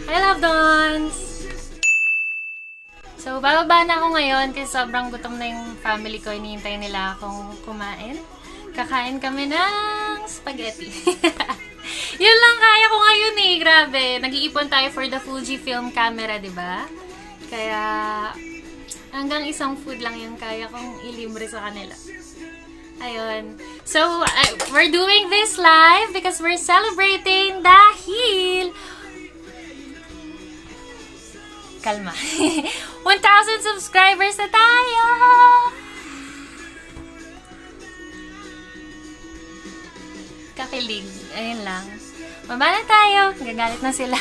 I love Dons! So, bababa na ako ngayon kasi sobrang gutom na yung family ko. Hinihintay nila akong kumain. Kakain kami ng spaghetti. Yun lang kaya ko ngayon eh. Grabe. Nag-iipon tayo for the Fujifilm camera, di ba? Kaya, hanggang isang food lang yung kaya kong ilibre sa kanila. Ayun. So, we're doing this live because we're celebrating dahil kalma. 1,000 subscribers na tayo! Kakilig. Ayun lang. Baba na tayo. Gagalit na sila.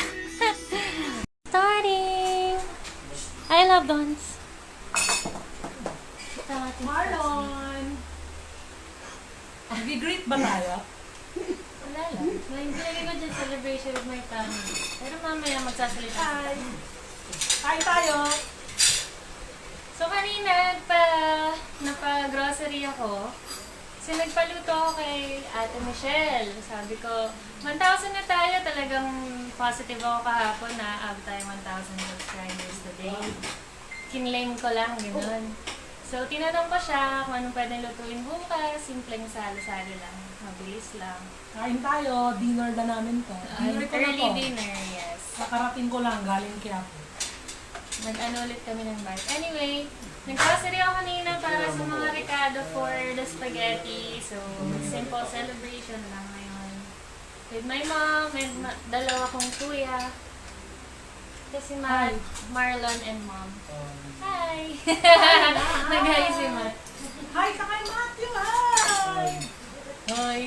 Starting! I love Dons. Marlon! Nag-greet ba tayo? Wala lang. Nilagay ko dyan celebration with my family. Pero mamaya magsasalita. Hi! Kain tayo! So kanina, napa-grocery ako. Kasi nagpaluto ako kay Ate Michelle. Sabi ko, 1,000 na tayo. Talagang positive ako kahapon na abot tayo 1,000 subscribers today. Kinlaim ko lang, gano'n. So, tinanong ko siya kung anong pwedeng lutuin bukas. Simpleng salo-salo lang. Mabilis lang. Kain tayo, dinner na namin to. Dinner ko na Early to. dinner, yes. Kakarating ko lang, galing kaya po. Nag-ano ulit kami ng bar. Anyway, nag-grocery ako kanina para sa mga Ricardo for the spaghetti. So, simple celebration lang ngayon. With my mom and dalawa kong kuya. Kasi Marlon and mom. Hi! Nag-hi si Matt. Hi ka kay Matthew! Hi! Hi!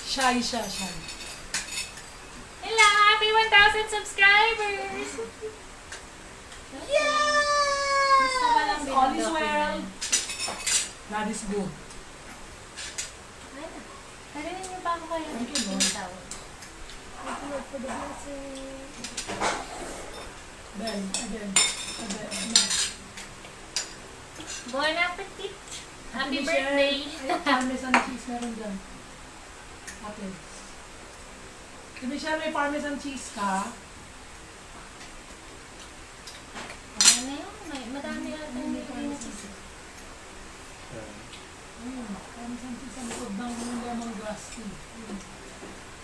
Shy siya, shy. Hello! Happy 1,000 subscribers! Gusto ko lang Yes! All is well. binadocument. God is good. Ay, narinig niyo ba ako kayo? Thank you, Lord. Thank for the blessing. Ben, again. Bon appetit! Happy Ate Michelle, birthday! Ay, parmesan cheese meron dyan. Ate. Ate Michelle, may parmesan cheese ka? Ano na yun? Madami yata yung nilagay na cheese. Parmesan cheese sa likod ng lemongrass tea.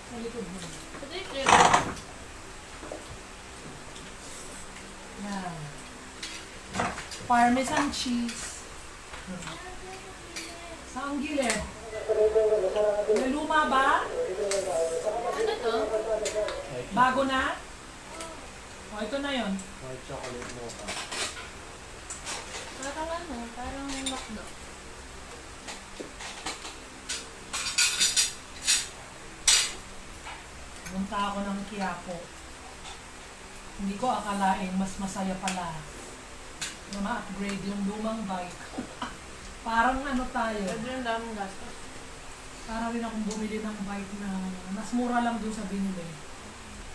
Sa likod mo. Ito yung flavor. Yan. Parmesan cheese. Saan gilid? May luma ba? Ano to? Bago na? O, ito na yon. White chocolate mocha. Parang ano? Parang McDo. Punta ako ng Quiapo. Hindi ko akalaing mas masaya pala na ma-upgrade yung lumang bike. Parang ano tayo. Pwede yung daming gastos. Para rin akong bumili ng bike na mas mura lang dun sa binili.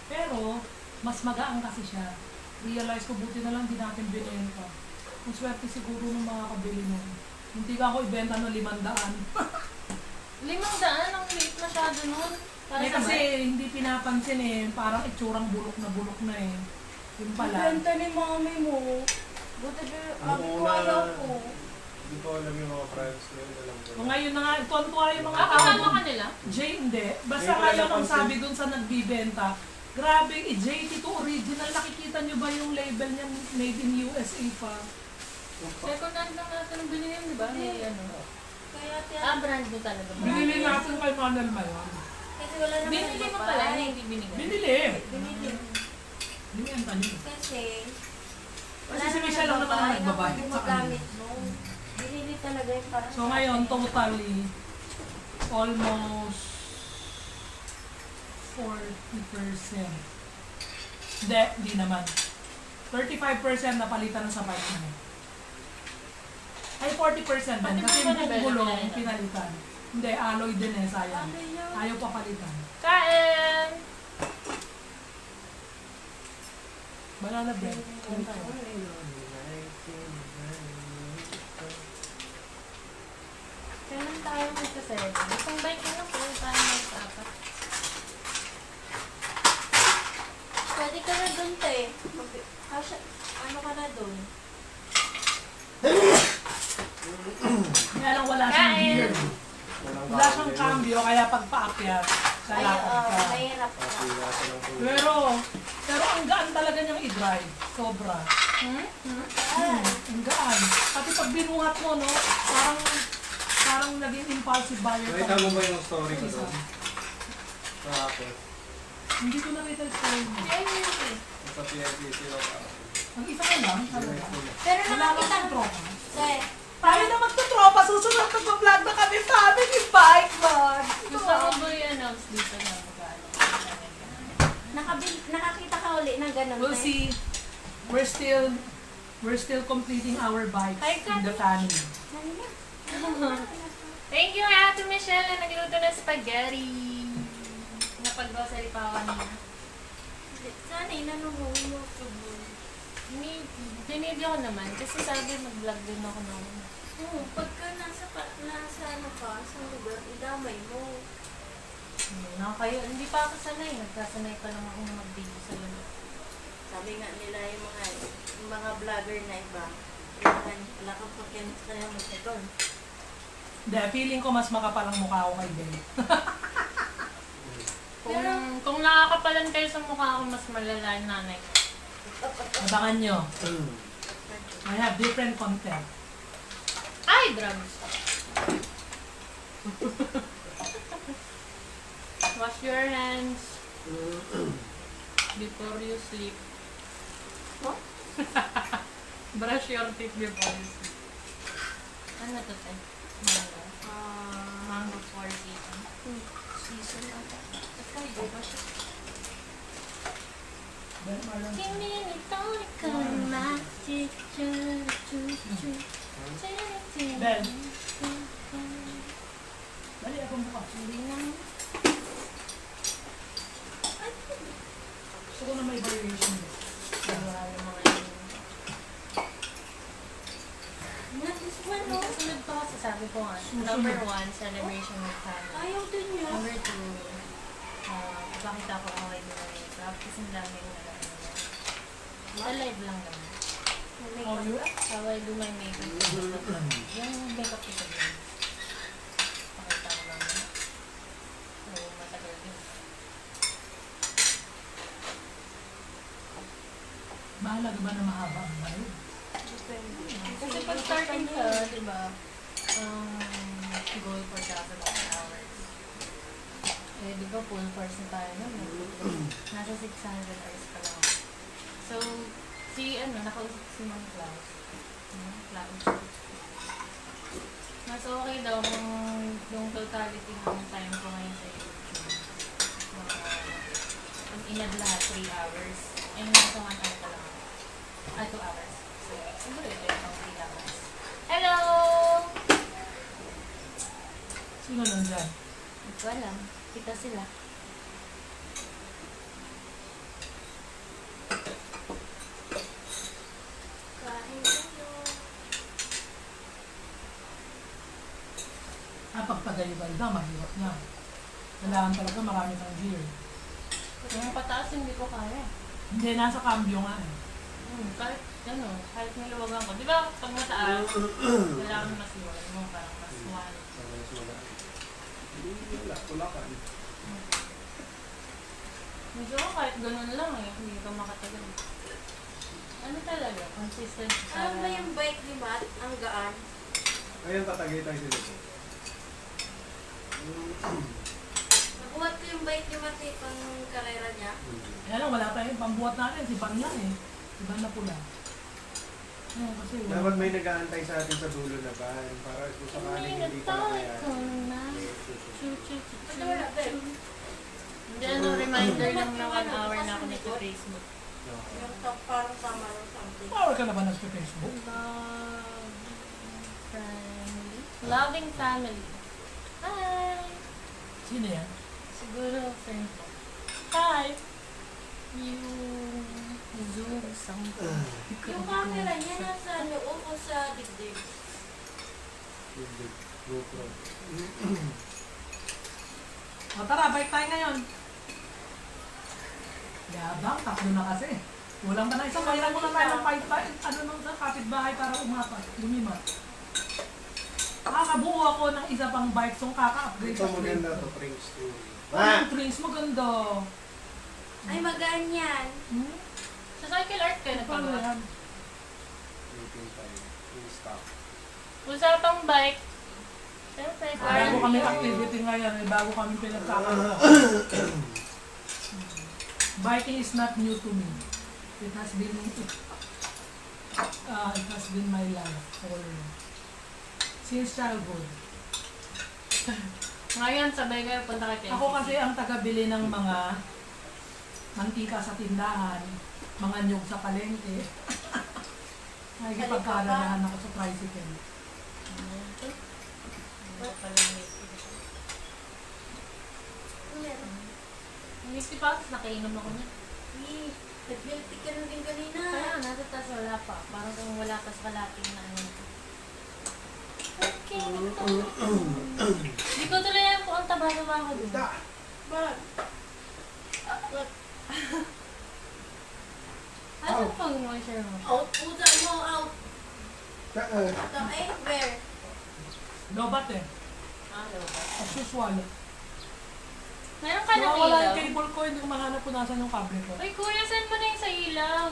Pero, mas magaan kasi siya. Realize ko, buti na lang di natin binenta. Kung swerte siguro ng mga kabili nun. Hindi ka ako ibenta ng 500. 500? Ang liit masyado nun. Para Eh sa kasi bike. hindi pinapansin eh. Parang itsurang bulok na eh. Yung pala. Benta ni mami mo. Buti ba, sabi ko ayaw ko. Hindi ko alam yung mga price na yun. Alam ko. O ngayon na nga, tuwan-tuwa yung mga Kasama ka nila? Jay, hindi. Basta Hindi ko ayaw ang napansin. sabi dun sa nagbibenta. Grabe, Jay, ito original. Nakikita nyo ba yung label niya made in USA pa? Second hand lang natin ang binili yun, di ba? May ano. Kaya tiyan. Brand mo talaga ba? Binili natin kay Manal Mayon. Kasi wala naman Binili mo pala, hindi binigay. Binili. Binili. Binenta niyo. Kasi, Kasi si Michelle lang naman ang nagbabayad sa gumagamit kanya. mo. Binili talaga yung parang So ngayon, totally, almost 40%. Hindi naman. 35% napalitan na sa bike mo. Ay, 40% din. Kasi 40% yung na ba? gulong pinalitan. Hindi, alloy din eh, sayang. Ayaw pa palitan. Kain! Banana bread. Kain tayo. Kailan tayo magsa-7? Isang bike na lang po tayo magsapat. Pwede ka Kasha, ano ka na doon? Kaya lang wala siyang Kain. gear. Wala siyang cambio, kaya pag paakyat, sa Ay, lakad ka. mahirap ka. Pero ang gaan talaga niyang i-drive. Sobra. Ang gaan. Pati pag binuhat mo, no, parang naging impulsive buyer Nakita mo ba yung story ko doon? Kahapon. Hindi ko nakita yung story mo. Sa PNPC lang ako. Ang isa ka lang, talaga. Pero Wala nakakita kang ko. tropa. Say, Tayo na magtutropa, susunod mag-vlog na kami family bike, man. Gusto ko ba i-announce dito na magkano? nakakita ka uli ng ganun. We'll Tay? see. We're still completing our bikes Hi, in the family. Thank you, Ate Michelle, na nagluto ng spaghetti. Napag-grocery pa ako kanina. Sana inanunguhin mo ito. Dinidyo ko naman kasi sabi mag-vlog din ako naman. Oo, pagka nasa ano ka, sa lugar, idamay mo. Hindi pa ako sanay. Nagkasanay pa lang ako na mag-video sa lugar. Sabi nga nila yung mga vlogger na iba, wala kang pagkinis ka na mag-second. Hindi, feeling ko mas makapalang mukha ako kay Ben. Kung nakakapalan kayo sa mukha ko, mas malala yung nanay ko. Abangan nyo. I have different content. Ay, drugs! Wash your hands before you sleep. What? Brush your teeth before you sleep. Ano to, te? Mango. Mango for season. Season ata. Ikaw, di ba siya? Ben, Marlon. Ben. Dali, akong bukas. Hindi na. Gusto ko na may variation. Wala yung mga yun. Not this one, no? Kasunod ko kasi sabi ko nga, number 1, celebration with family. Ayaw din niya. Number 2, pakita ko okay na may practice ang dami yung nalaman nila. Sa live lang naman. Oh, you? How I do my makeup. Yung makeup ko sa live. Pakita ko lang yun. So, matagal din. Mahalaga ba na mahaba ang bayo? Depende. Kasi pag starting ka, di ba, goal for 1,000 hours. Eh, di ba, full course na tayo nun. Nasa 600 hours pa lang. So, nakausap si Ma'am Klaus. Klaus. Mas okay daw kung yung totality ng time ko ngayon sa YouTube. Pag inad lahat, 3 hours. Ay, nasa 1 hour pa lang. 2 hours. So, siguro ito yung 3 hours. Hello! Sino nandyan? Hindi ko alam. Kita sila. Kain kayo. Pagpagaybay na, mahirap na. Kailangan talaga marami kang gear. Yung pataas hindi ko kaya. Hindi, nasa cambio nga eh. Kahit niluwagan ko. Di ba, pag mataas, kailangan mas luwagan mo, parang mas one. Sa mga sumagaan. Hindi wala. Tulakan. Medyo ko kahit ganun lang eh, hindi ka makatagal. Ano talaga? Consistent sa... Alam ba yung bike ni Matt? Ang gaan. Ngayon, tatagay tayo sila po. Nabuhat ko yung bike ni Matt eh, pang karera niya. Kaya lang, wala tayong pambuhat natin. Si Ban lang eh. Si Ban na pula. Kasi wala. Dapat may nag-aantay sa atin sa dulo na ban. Para kung sakaling hindi ka na kaya. Ano wala ba? Hindi, reminder lang na 1 hour na ako nito Facebook. Yung parang tama or something. Power ka na ba nag-Facebook? Loving family. Hi! Sino yan? Siguro friend ko. Hi! Yung Zoom something. Yung camera niya nasa loob o sa dibdib. Yung GoPro. O tara, bike tayo ngayon. Yabang, tatlo na kasi. Walang pa na isang kaya mo na tayo ng ano nung sa kapitbahay para umapat, lumimat. Kakabuo ako ng isa pang bike, so kaka-upgrade. Ito maganda to, Prince Story. Ang Prince, maganda. Ay, magaan yan. Hmm? Sa cycle art ka na Paano pala. yan? 18.5. In stock. Usapang bike. Siyempre, Bago kami parang activity ngayon, bago kami pinagkakaroon. Biking is not new to me. It has been my life for since childhood. ngayon, sabay kayo punta kay Kenzie. Ako kasi ang tagabili ng mga mantika sa tindahan, mga nyug sa palengke. Nakikipagkaranahan ako sa tricycle. Misty pa, nakainom ako niya. Nag-guilty ka na din kanina. Kaya nasa taas wala pa. Parang kung wala pa sa kalating na ano. Okay, hindi ko tuloy yan kung ang taba-taba ako dun. Bag. Ano yung pang-moisture mo? Out, puta mo, out. Ito, eh, where? Lobat eh. As usual. Meron ka ng Nawawala yung ilaw? cable ko, hindi ko mahanap kung nasan yung cable ko. Ay, kuya, saan mo na yung sa ilaw?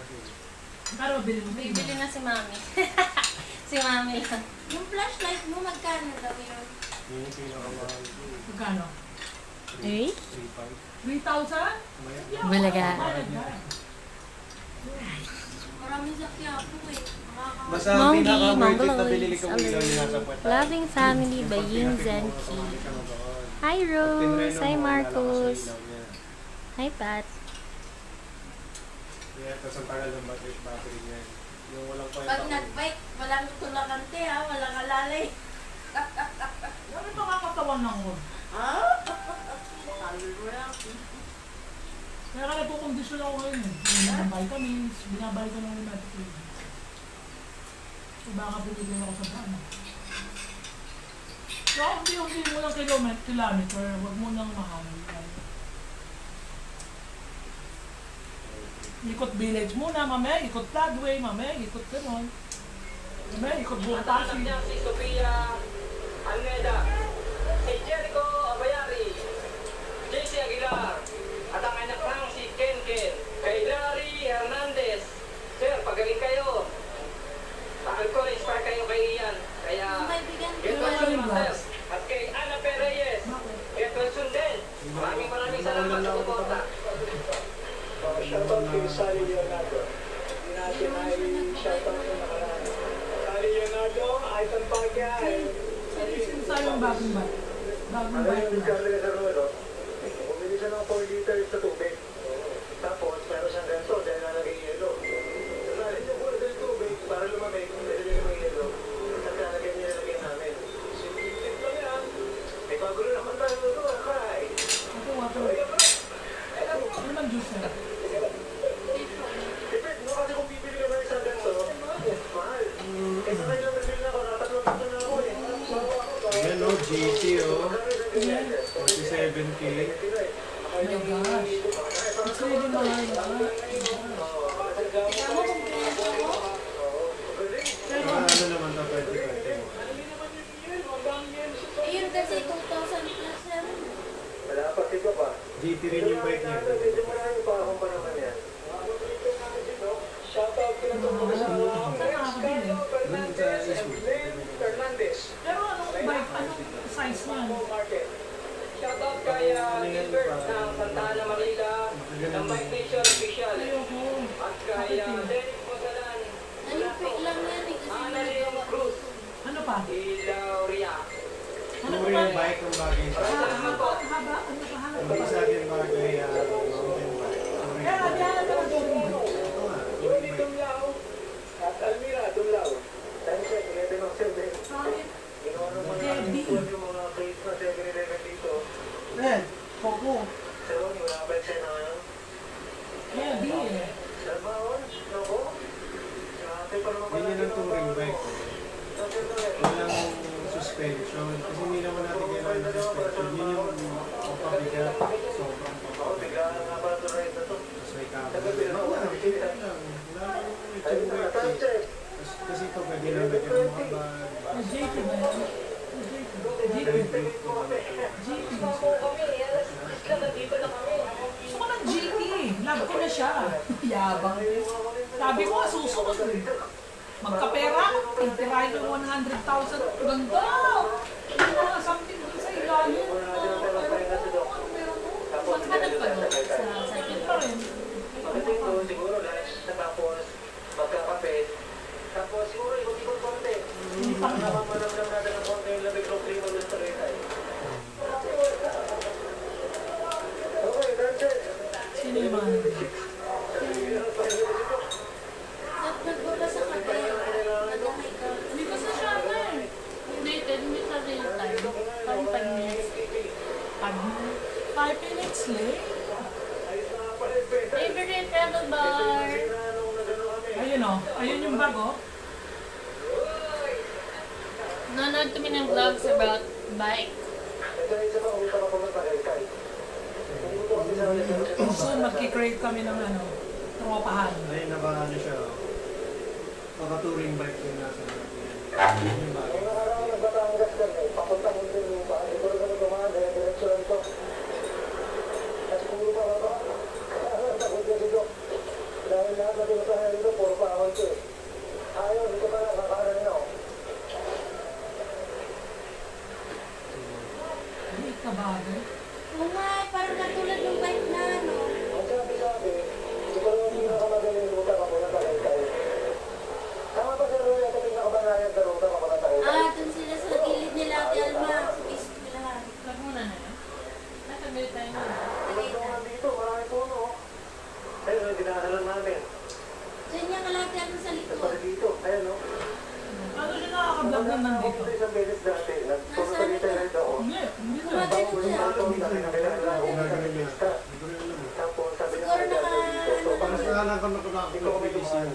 Sige. Pero bili mo sa Bibili na si mami. Si mami lang. Yung flashlight mo, magkano daw yun? Yun yung pinakamahal ko. Magkano? 8? 3.5. 3,000? Maya. Bulaga. Maraming sakya po eh. Basta ang pinaka-worth it na binili kong ilaw yung nasa puwet. Loving Family by Ying Zenki. Hi Rose! Hi Marcos! Hi Pat! Yeah, tapos ang tagal ng battery niya. Yung walang Pag kwenta. nag-bike, walang tulakante ha, walang alalay. Ano ito kakatawan lang ko? Ha? Talo mo lang. Kaya ka nagkukondisyon ako ngayon eh. Yung vitamins, binabalik ko ng rheumatic fever. So baka bibigyan ako sa daan. So unti-unti mo lang kilometer, huwag mo nang mahal. Ikot village muna, mamaya ikot Floodway, mamaya ikot ganon. Mamaya ikot buong Pasig. Si Sofia Almeda, si Jericho Abayari, JC Aguilar, at ang anak lang si Ken Ken, kay Larry Hernandez. Sir, pagaling kayo. Takal ko, inspire kayo kay Ian. Kaya, May bigyan ko. get well soon, master. At kay Ana Pereyes, get well soon din. Maraming salamat sa suporta. Shoutout kay Sally Leonardo. Hindi natin ay shoutout na nakaraan. Sally Leonardo, Aitan Pagya, Saan yung bagong bike? Bagong ano bike yung na. Carlo Herrero, bumili siya ng 4 liters sa tubig. Tapos, meron siyang ganito dahil nalagay yung yelo. Sasali niya po ng tubig para lumamig, dahil niya yung yelo. At nalagay niya namin. Simple lang yan. May bago rin naman tayo ito, akay. Ito, water. Ano naman juice na? Depende, no? Kasi kung bibili ka ng isang ganito, mahal. Kaya na lang nabili na ako, nakatatlo na ako eh. Yan o, GT o. Yeah. 47K. Oh my gosh. It's really mahal. Tingnan mo kung pinasa mo. Pero, Ano naman to, 2021. Ayun kasi 2,000 plus yan. Wala pa, sigo pa. GT rin yung bike niya. Medyo maraming pa akong pa naman yan. Shoutout ko na ito mga sa saan nakakabili? Dun sa Eastwood. Fernandez. Pero anong bike? Anong size niyan? Market. Shoutout kay Gilbert ng Santa Ana, Manila, ng Bike Nation Official. Ayoko. At kay Derek Posalan, Nalipik lang yan eh kasi Ana Leon nagawa. Cruz, Ano pa? Ilauria. Ano Puro pa? yung bike ng bagay sa akin. Haba? Haba? Ano pa? Hanap Hindi pa? sa akin bagay mountain bike. Puro yung Kaya, bike. kaya ka na touring bike. Ito nga, Yoni touring bike. Dumlao at Almira Dumlao. Time check, 11 of 7. Bakit? Ginawa ng mga Heavy. yung mga case na 7-11 dito. Eh, Coco. Sa Ronnie, wala ba siya na ngayon? Heavy eh. Sa baon? Nako? Grabe pa naman Ganyan ang touring bike. Sabi ko eh. Walang suspension. Kasi hindi naman natin kailangan ng suspension. Yun yung papabigat. Sobrang Ako, papabigat. bigla nga ba ito ride na to? Kasi siya. Yabang. Sabi ko, susunod eh. Magkapera, titirahin yung 100,000. Ganda! Yung mga something dun sa ilalim. Maghanap ka doon sa second Pa rin. Pagdating doon, siguro lunch, tapos magkakape. Tapos siguro ikot-ikot konti. Namamanam natin ng konti yung lamig ng klima doon sa Tagaytay. Okay, that's it. Sino yung mga Nagbuka sa kape. Nagkakay ka. Hindi ko sa siya eh. Hindi sa real time. Parang 5 minutes. 5 minutes late? Favorite pedal bar. Ayun o. Ayun yung bag o. Nanonood kami ng vlogs about bike. Soon, magkikreate kami ng ano, tropahan. Ay, ano siya. Touring bike yung nasa yung bagay. Dahil lahat na tinusahan dito, puro pa ako ito eh. Ayaw, dito ka na, kakanan nyo. Hindi ka bagay. Oo nga, parang katulad ng bike na ano. Ang sabi-sabi, siguro yung pinakamagaling ruta ka muna Tagaytay. Tama ba sir Roy, ito pinakabanayad na ruta ka muna Tagaytay? Dun sila sa gilid nila, Alma, sa Bismilahan. Wag muna na yun. Nakabil tayo na. Pinagdungan dito, marami puno. Ayun, dinahalan namin. Diyan niya kalati ako sa Tapos likod. dito, ayun no. Ano siya nakaka-vlog na nandito? Ako isang beses dati, nagpunta dito rin ako. Hindi, hindi na. Gumagano siya. Tapos sabi niya, Siguro naka, ano Para lang sa yun. alam ko nakapag-release yun.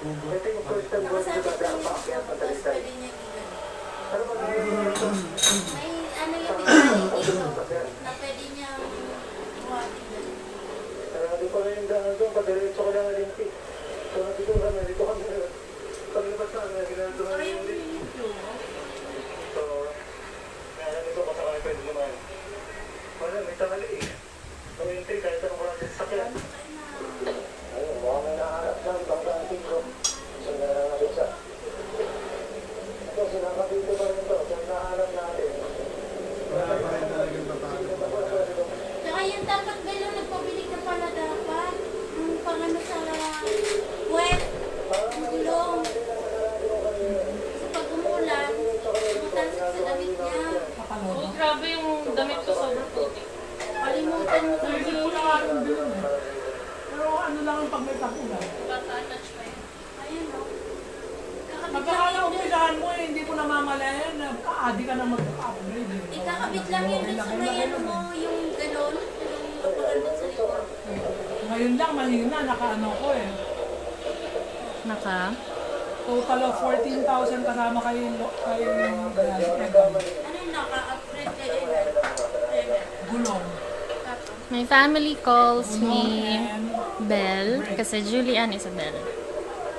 ito yung first time ko dito Nakasabit dati, lang ang yung paakyat ng tapos Tagaytay. pwede niya gigan. Ano ba nangyayari dito? May ano yung detalye dito na pwede niyang buhatin doon. Di ko na yung daan doon, padiretso ko lang Olympic. So, dito kami, paglabas namin, ginagawa Saka namin yung ulit. minute So, kaya dito basta kami pwede naman. Wala, may tangali eh. So, entry, kahit anong klase sa sakyan. Ayun, mukhang may nahanap na, ibang ko. So, lang natin siya. Ito, sinakabito pa rin ito. So, nahanap natin. Wala pa rin talagang papalo. Tsaka yung dapat ba yung nagpabili ka pala dapat? Yung pangano sa web, yung gulong. Kasi pag umulan, matalsik sa damit niya. Kapalodo. Oh, grabe yung damit ko sobrang puti. Kalimutan mo Hindi kasi. ko na nga yung bilhin eh. Pero ano lang ang pag may tagulan. Bata-touch pa yun. Ayun o. Kakabit lang Magkakala yun. umpisahan mo eh, hindi ko namamalayan na kaadi ka na mag-upgrade eh. Ikakabit lang yun dun sa may ano mo, yung galon, yung kapagandun sa likod. Ngayon lang, mahina, nakaano ko eh. Naka? Total of 14,000 kasama kay Evan. Ano yung naka-upgrade kay Evan? Gulong. My family calls Gulong me and Belle kasi Julian is a Belle.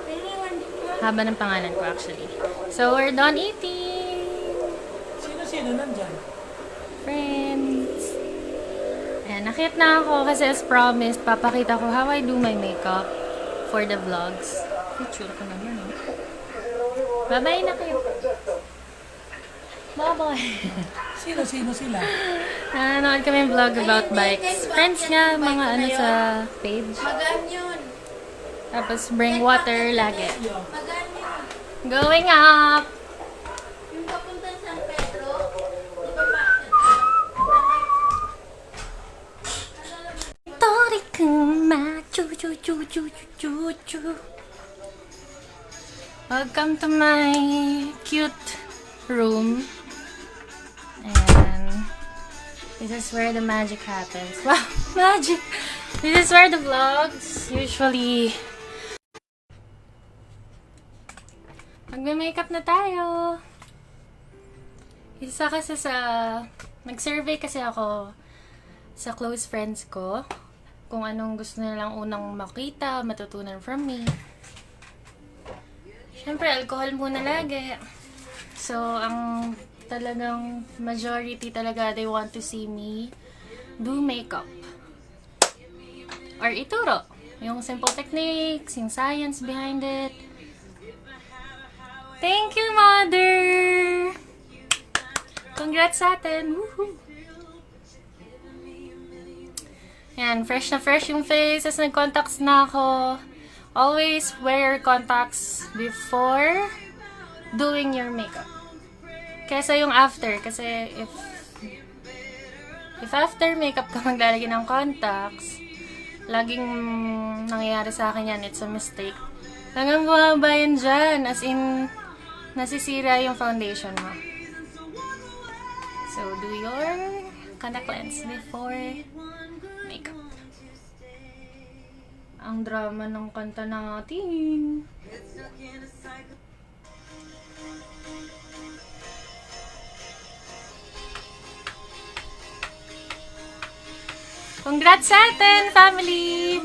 Piliwan din ko. Haba ng pangalan ko actually. So we're done eating. sino-sino nandyan? Friends. Ayan, nakit na ako kasi as promised, papakita ko how I do my makeup for the vlogs. Picture ko naman, no? Bye-bye na kayo. Bye-bye. Sino-sino sila? Nanonood kami yung vlog about bikes. Friends nga, mga ano sa page. Magaan yun. Tapos bring water lagi. Magaan yun. Going up! Yung papunta sa San Pedro, di ba pa? Torikuma, chu. Welcome to my cute room. And this is where the magic happens. Wow, magic! This is where the vlogs usually... Magme-makeup na tayo! Isa kasi sa... Nag-survey kasi ako sa close friends ko kung anong gusto nilang unang makita, matutunan from me. Siyempre, alcohol muna lagi. So, ang talagang majority talaga, they want to see me do makeup. Or ituro. Yung simple techniques, yung science behind it. Thank you, Mother! Congrats sa atin! Woohoo! Yan, fresh na fresh yung face. As nag-contacts na ako. Always wear contacts before doing your makeup. Kesa yung after. Kasi if after makeup ka maglalagay ng contacts, laging nangyayari sa akin yan, it's a mistake. Hanggang bumaba yan dyan. As in, nasisira yung foundation mo. So, do your contact lens before makeup. Ang drama ng kanta natin. Congrats sa atin, family!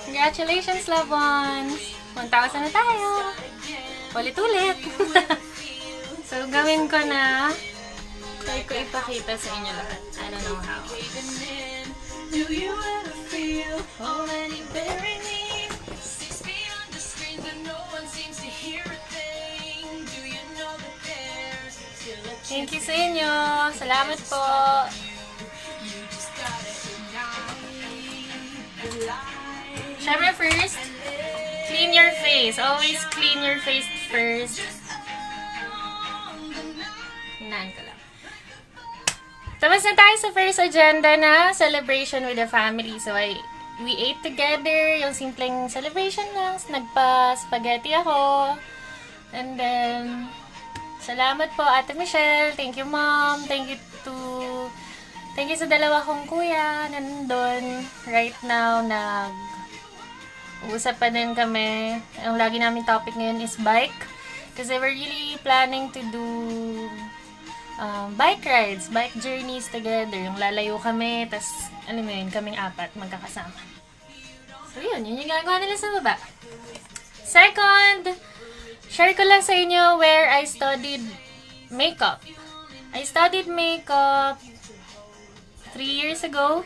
Congratulations, loved ones! 1,000 na tayo! Ulit-ulit! So, gawin ko na. Try ko ipakita sa inyo lahat. I don't know how. Do you ever feel already bury me? 6 feet on the screen, but no one seems to hear a thing. Do you know that there's still a chance? Thank you sa inyo. Salamat po. Syempre first, clean your face. Always clean your face first. Hinaan ko lang. Tapos na tayo sa first agenda na celebration with the family. So, we ate together. Yung simpleng celebration lang. Nagpa-spaghetti ako. And then, salamat po, Ate Michelle. Thank you, Mom. Thank you sa dalawa kong kuya. Nandun. Right now, nag-uusap pa din kami. Ang lagi namin topic ngayon is bike. Kasi we're really planning to do bike rides, bike journeys together. Yung lalayo kami, tas ano mo yun, kaming apat magkakasama. So yun yung ginagawa nila sa baba. Second, share ko lang sa inyo where I studied makeup. I studied makeup 3 years ago,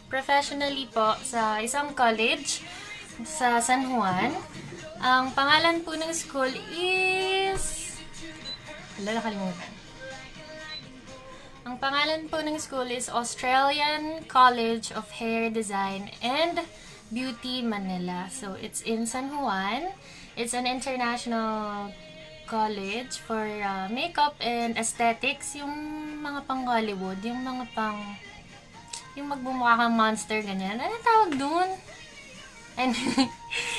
professionally po, sa isang college sa San Juan. Ang pangalan po ng school is... nakalimutan. Ang pangalan po ng school is Australian College of Hair Design and Beauty, Manila. So, it's in San Juan. It's an international college for makeup and aesthetics. Yung mga pang Hollywood, yung mga pang... yung magbumukha kang monster, ganyan. Ano tawag dun? And,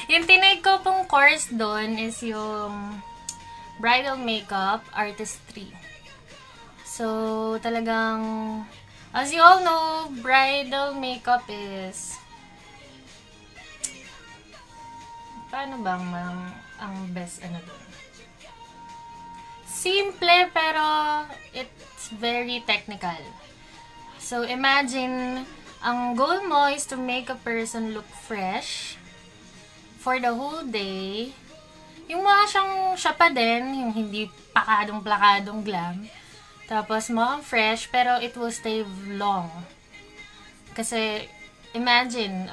yung tinake ko pong course dun is yung bridal makeup artistry. So, talagang, as you all know, bridal makeup is, paano bang ang best ano dun? Simple, pero it's very technical. So, imagine, ang goal mo is to make a person look fresh for the whole day. Yung mga siya pa din, yung hindi plakadong glam. Tapos, mukhang fresh, pero it will stay long. Kasi, imagine,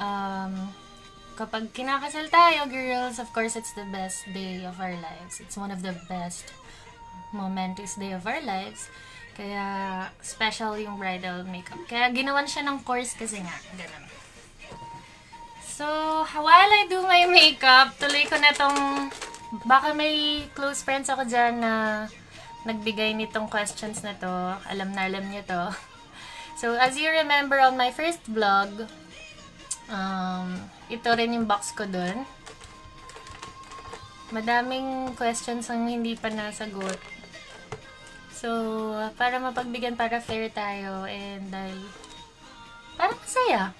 kapag kinakasal tayo, girls, of course, it's the best day of our lives. It's one of the best momentous day of our lives. Kaya, special yung bridal makeup. Kaya, ginawan siya ng course kasi nga, ganun. So, while I do my makeup, tuloy ko na tong, baka may close friends ako dyan na nagbigay nitong questions na to. Alam niyo to. So, as you remember on my first vlog, ito rin yung box ko dun. Madaming questions ang hindi pa nasagot. So, para mapagbigyan, para fair tayo, and para masaya.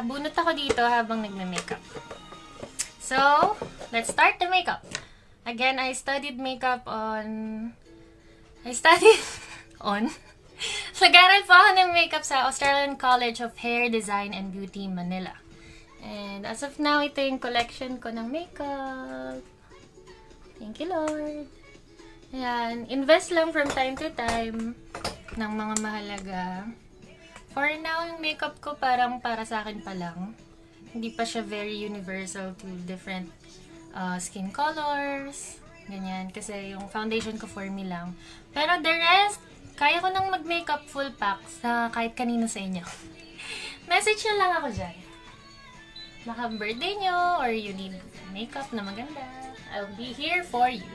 Bunot ako dito habang nagme-makeup. So, let's start the makeup. Again, I studied makeup on... Nag-aral po ako ng makeup sa Australian College of Hair Design and Beauty, Manila. And as of now, ito yung collection ko ng makeup. Thank you, Lord. Ayan, invest lang from time to time ng mga mahalaga For now, yung makeup ko parang para sa akin pa lang. Hindi pa siya very universal to different skin colors. Ganyan. Kasi yung foundation ko for me lang. Pero the rest, kaya ko nang mag-makeup full pack sa kahit kanino sa inyo. Message nyo lang ako dyan. Baka birthday nyo or you need makeup na maganda. I'll be here for you.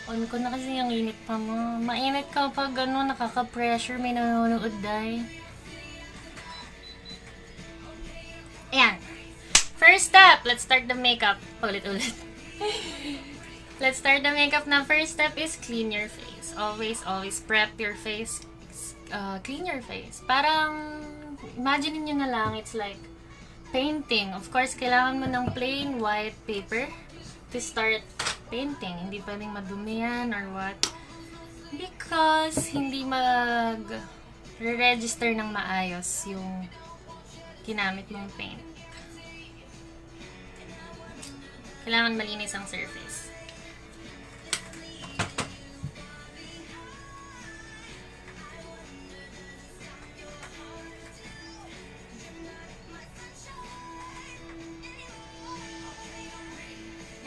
On ko na kasi yung init pa mo. Mainit ka pag nakaka-pressure, may nanonood dahil. Ayan. First step, let's start the makeup. Ulit-ulit. Let's start the makeup na. First step is clean your face. Always prep your face. Clean your face. Parang, imagine nyo na lang, it's like painting. Of course, kailangan mo ng plain white paper to start painting. Hindi pwedeng madumi yan or what. Because hindi mag-register ng maayos yung ginamit mong paint. Kailangan malinis ang surface.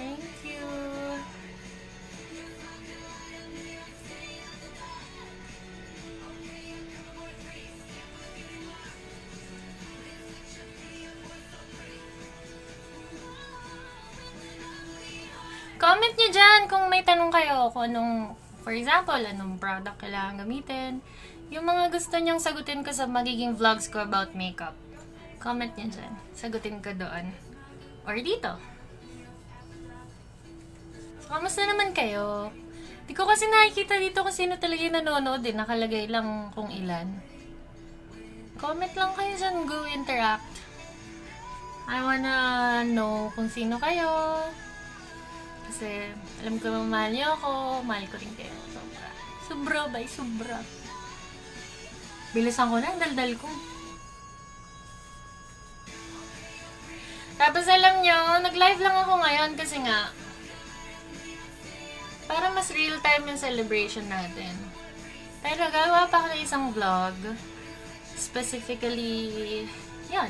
Thank you. Comment nyo dyan kung may tanong kayo kung anong, for example, anong product kailangan gamitin. Yung mga gusto nyong sagutin ko sa magiging vlogs ko about makeup. Comment nyo dyan. Sagutin ko doon. Or dito. So, kamusta naman kayo? Di ko kasi nakikita dito kung sino talaga yung nanonood. Nakalagay lang kung ilan. Comment lang kayo dyan. Go interact. I wanna know kung sino kayo. Kasi alam ko mahal niyo ako. Mahal ko rin kayo. Sobra. Sobra bay. Sobra. Bilisan ko na. Daldal ko. Tapos alam nyo, nag-live lang ako ngayon kasi nga para mas real time yung celebration natin. Pero gagawa pa ako ng isang vlog. Specifically, yun,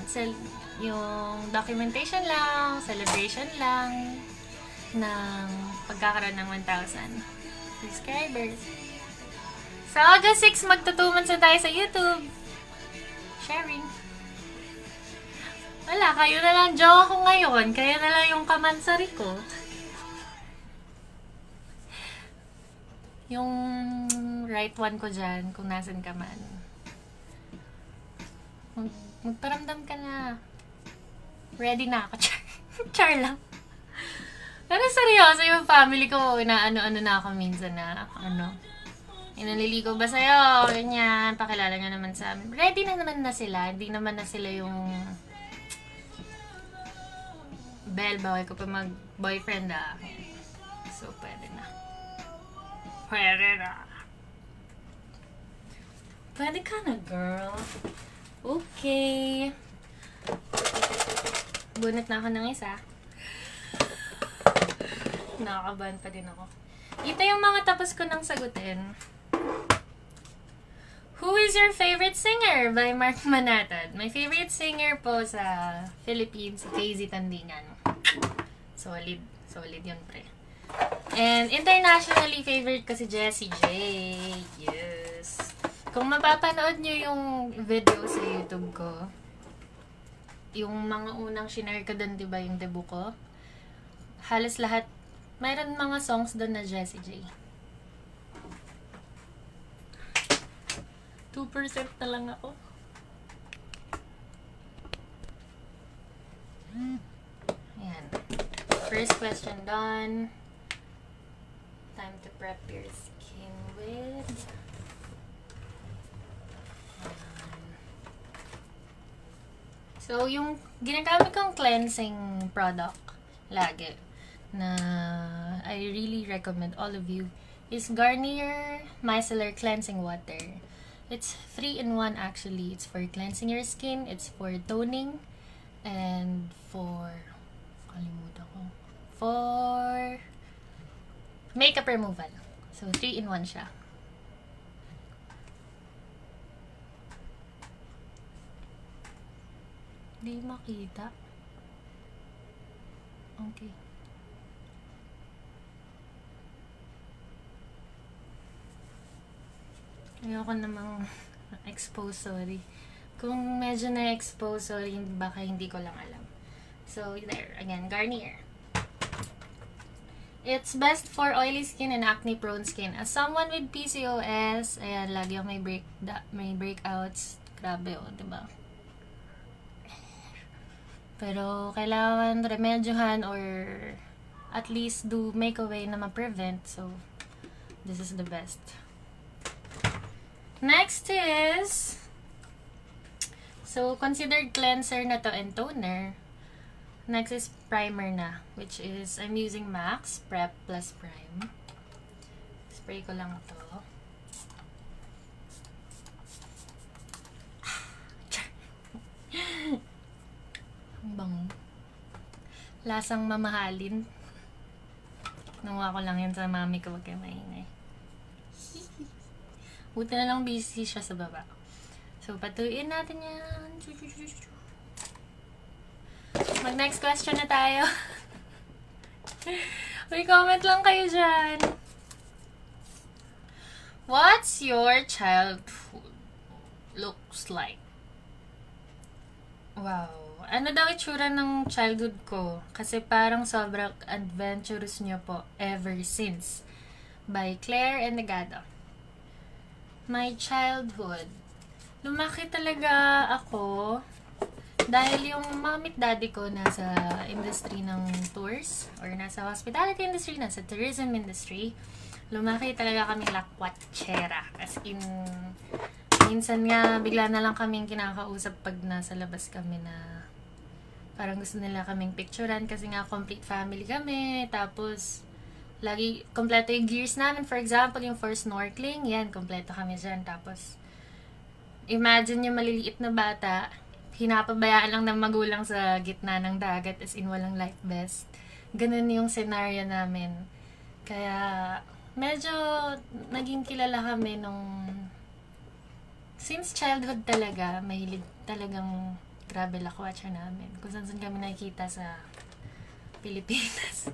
yung documentation lang, celebration lang ng pagkakaroon ng 1,000 subscribers. Sa August 6, magto-2 months na tayo sa YouTube. Sharing. Wala, kayo na lang jowa ko ngayon. Kaya na lang yung kamansari ko. Yung right one ko dyan, kung nasan ka man. Magparamdam ka na. Ready na ako, char. Char lang. Pero seryoso, yung family ko, inaano-ano na ako minsan na, inaliligo ba sa'yo? Ganyan, pakilala nyo naman sa amin. Ready na naman na sila. Hindi naman na sila yung bawal ko pa mag-boyfriend So, pwede na. Pwede na. Pwede ka na, girl. Okay. Bunot na ako ng isa. Nakakabahan pa din ako. Ito yung mga tapos ko nang sagutin. Who is your favorite singer? By Mark Manatad. My favorite singer po sa Philippines, KZ Tandingan. Solid. Solid yun, pre. And internationally, favorite ko si Jessie J. Yes. Kung mapapanood nyo yung video sa YouTube ko, yung mga unang shinare ko doon, diba, yung debut ko, halos lahat, mayroon mga songs doon na Jessie J. 2% na lang ako. Ayan. First question done. Time to prep your skin with... So, yung ginagamit kong cleansing product lagi na I really recommend all of you is Garnier Micellar Cleansing Water. It's 3-in-1 actually. It's for cleansing your skin, it's for toning, and for makeup removal. So, 3-in-1 siya. Hindi makita. Okay. Ayoko namang expose, sorry. Kung medyo na-expose, sorry, baka hindi ko lang alam. So, there. Again, Garnier. It's best for oily skin and acne-prone skin. As someone with PCOS, ayan, lagi ako may breakouts. Grabe, oh, diba? Pero, kailangan remedyohan or at least make a way na ma-prevent. So, this is the best. Next is, so, considered cleanser na to and toner. Next is primer na, which is, I'm using Max Prep Plus Prime. Spray ko lang to. Ang bango. Lasang mamahalin. Nakuha ko lang yun sa mami ko, wag kayo maingay. Buti na lang busy siya sa baba. So, patuloyin natin yan. Mag-next question na tayo. May comment lang kayo dyan. What's your childhood looks like? Wow. Ano daw itsura ng childhood ko? Kasi parang sobrang adventurous nyo po ever since. By Claire and Negado. My childhood. Lumaki talaga ako dahil yung mami at daddy ko nasa industry ng tours or nasa hospitality industry, nasa tourism industry. Lumaki talaga kaming lakwatsera. As in, minsan nga bigla na lang kaming kinakausap pag nasa labas kami na parang gusto nila kaming picturean kasi nga complete family kami. Tapos, lagi, kompleto yung gears namin. For example, yung for snorkeling, yan, kompleto kami dyan. Tapos, imagine yung maliliit na bata, hinapabayaan lang ng magulang sa gitna ng dagat as in walang life vest. Ganun yung scenario namin. Kaya, medyo naging kilala kami nung since childhood talaga, mahilig talagang grabe lakwatsa namin. Kung saan kami nakikita sa Pilipinas.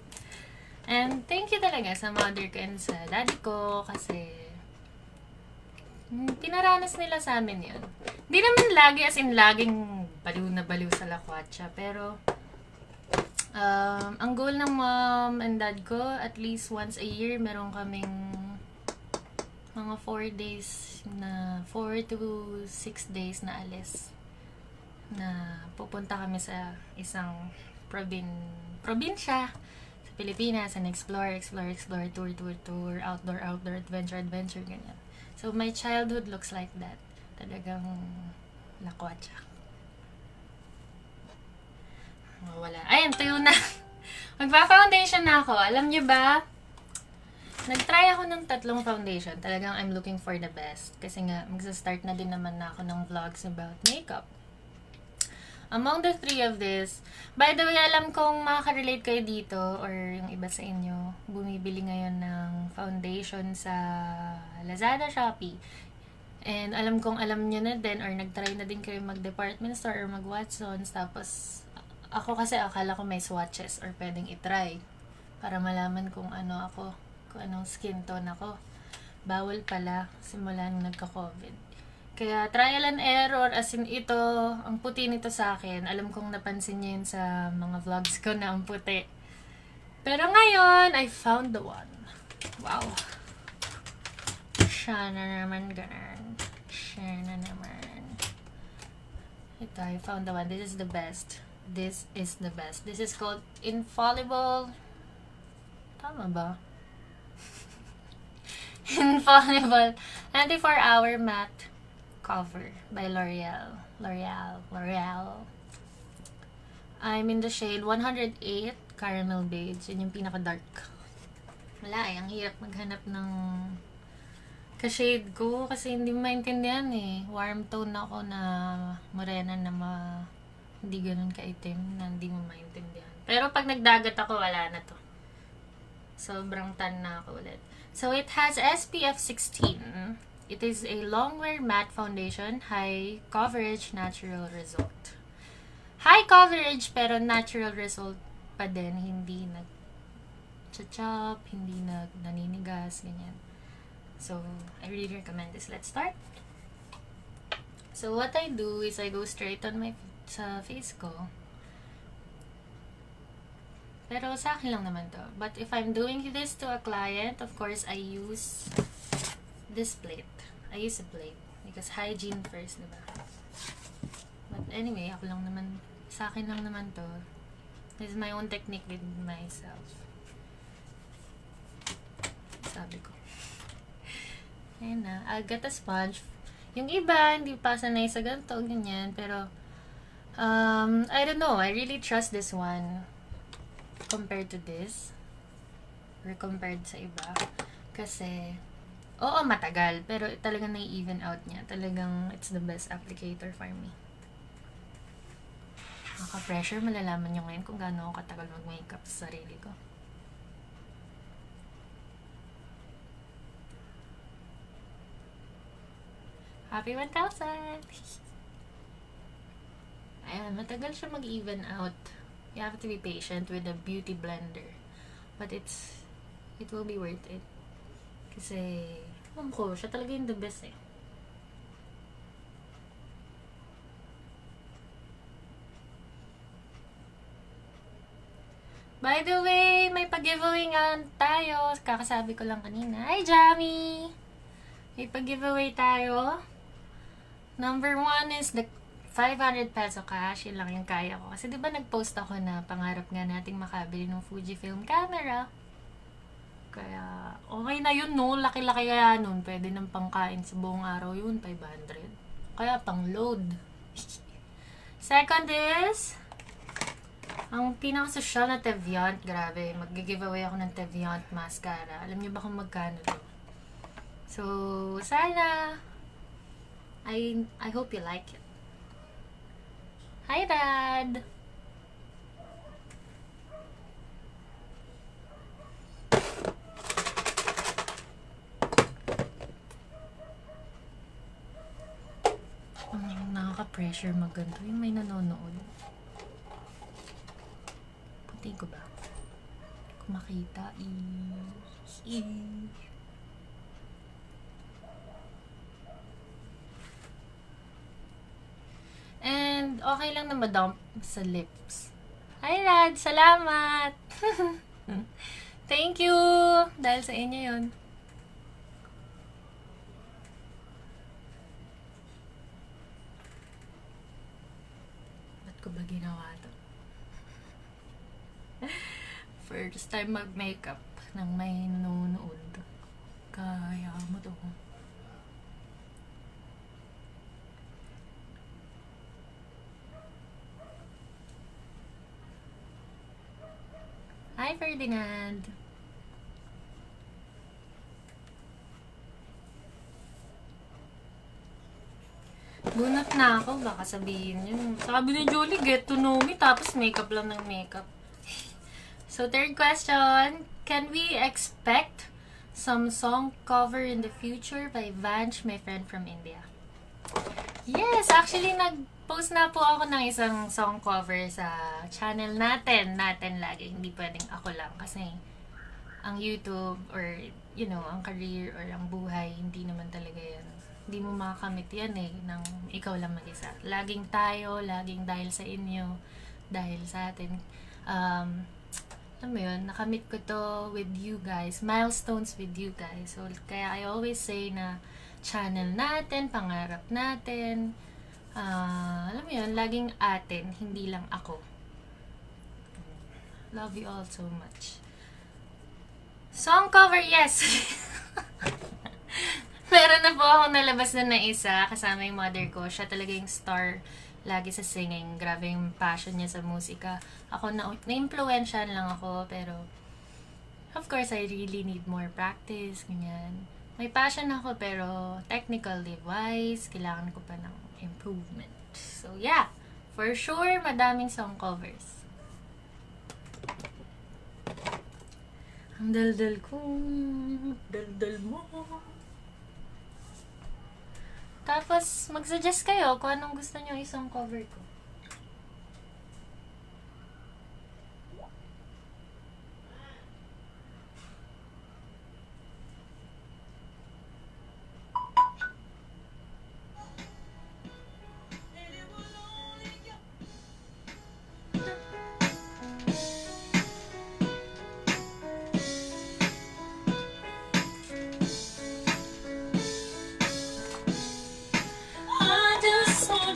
And thank you talaga sa mother ko and sa daddy ko kasi pinaranas nila sa amin yun. Hindi naman lagi as in laging baliw na baliw sa lakwatsa. Pero ang goal ng mom and dad ko, at least once a year, meron kaming mga 4 days na 4 to 6 days na alis na pupunta kami sa isang probinsya sa Pilipinas and explore, tour, outdoor, adventure, ganyan. So, my childhood looks like that. Talagang lakwatsa. Wala. Ayan, tuyo na. Magpa-foundation na ako. Alam nyo ba? Nag-try ako ng 3 foundation. Talagang I'm looking for the best. Kasi nga, magsa-start na din naman na ako ng vlogs about makeup. Among the 3 of this, by the way, alam kong makaka-relate kayo dito or yung iba sa inyo, bumibili ngayon ng foundation sa Lazada, Shopee. And alam kong alam nyo na din or nag-try na din kayo mag-department store or mag-Watsons. Tapos, ako kasi akala ko may swatches or pwedeng itry para malaman kung ano ako, kung anong skin tone ako. Bawal pala simula nung nagka-COVID. Kaya trial and error, as in ito, ang puti nito sa akin. Alam kong napansin niyo yun sa mga vlogs ko na ang puti. Pero ngayon, I found the one. Wow. Siya na naman ganun. Siya na naman. Ito, I found the one. This is the best. This is the best. This is called Infallible. Tama ba? Infallible 24-hour matte cover by L'Oreal. I'm in the shade 108 Caramel Beige. Yun yung pinaka-dark. Wala eh. Ang hirap maghanap ng ka-shade ko kasi hindi maintindihan eh. Warm tone ako na morena na hindi ganun ka-itim na hindi mo maintindihan. Pero pag nagdagat ako, wala na to. Sobrang tan na ako ulit. So, it has SPF 16. It is a long-wear matte foundation, high coverage natural result. high coverage pero natural result pa din, hindi nag-chop, hindi naninigas, ganyan. So, I really recommend this. Let's start. So, what I do is I go straight on sa face ko. Pero sa akin lang naman to. But if I'm doing this to a client, of course, I use this plate. I use a plate. Because hygiene first, diba? But anyway, ako lang naman, sa akin lang naman to. This is my own technique with myself. Sabi ko. Ayan na. I'll get a sponge. Yung iba, hindi pa sanay sa ganito, ganyan. Pero, I don't know. I really trust this one compared to this. Or compared sa iba. Kasi, oo, matagal. Pero talagang nai-even out niya. Talagang, it's the best applicator for me. Maka-pressure, malalaman nyo ngayon kung gaano ako katagal mag-makeup sa sarili ko. Happy 1,000! Ayan, matagal siya mag-even out. You have to be patient with the beauty blender. But it will be worth it. Kasi, siya talaga yung the best eh. By the way, may pag-giveaway nga tayo. Kakasabi ko lang kanina. Hi, Jamie! May pag-giveaway tayo. Number 1 is the 500 peso cash. Yun lang yung kaya ko. Kasi diba nag-post ako na pangarap nga nating makabili ng Fujifilm camera. Kaya, okay na yun, no? Laki-laki kaya nun. Pwede nang pangkain sa buong araw yun, 500. Kaya pang-load. Second is, ang pinaka-social na Teviant. Grabe, mag-giveaway ako ng Teviant mascara. Alam niyo ba kung magkano to? So, sana, I hope you like it. Hi, Dad! Nakaka-pressure magganto yung may nanonood. Puti ko ba? Kung makita, And, okay lang na madump sa lips. Hi, Rad! Salamat! Thank you! Dahil sa inyo yun. Ba't ko ba ginawa to? First time mag-makeup ng may nanonood. Kaya mo to. Hi, Ferdinand! Bunot na ako, baka sabihin yun. Sabi ni Jolie, get to know me, tapos makeup lang ng makeup. So, third question, can we expect some song cover in the future by Vanch, my friend from India? Yes, actually, nag-post na po ako ng isang song cover sa channel natin lagi. Hindi pwedeng ako lang kasi ang YouTube or, you know, ang career or ang buhay, hindi naman talaga yan. Hindi mo makakamit yan eh, ng ikaw lang mag-isa. Laging tayo, laging dahil sa inyo, dahil sa atin. Alam mo yun, nakamit ko to with you guys, milestones with you guys. So, kaya I always say na channel natin, pangarap natin, alam mo yun, laging atin, hindi lang ako. Love you all so much. Song cover, yes! Meron na po akong nalabas na isa, kasama yung mother ko. Siya talaga yung star lagi sa singing. Grabe yung passion niya sa musika. Ako na-influensyan lang ako, pero of course, I really need more practice, ganyan. May passion ako, pero technically wise, kailangan ko pa ng improvement. So, yeah. For sure, madaming song covers. Ang daldal ko. Daldal mo. Tapos, mag-suggest kayo kung anong gusto nyo isang cover ko.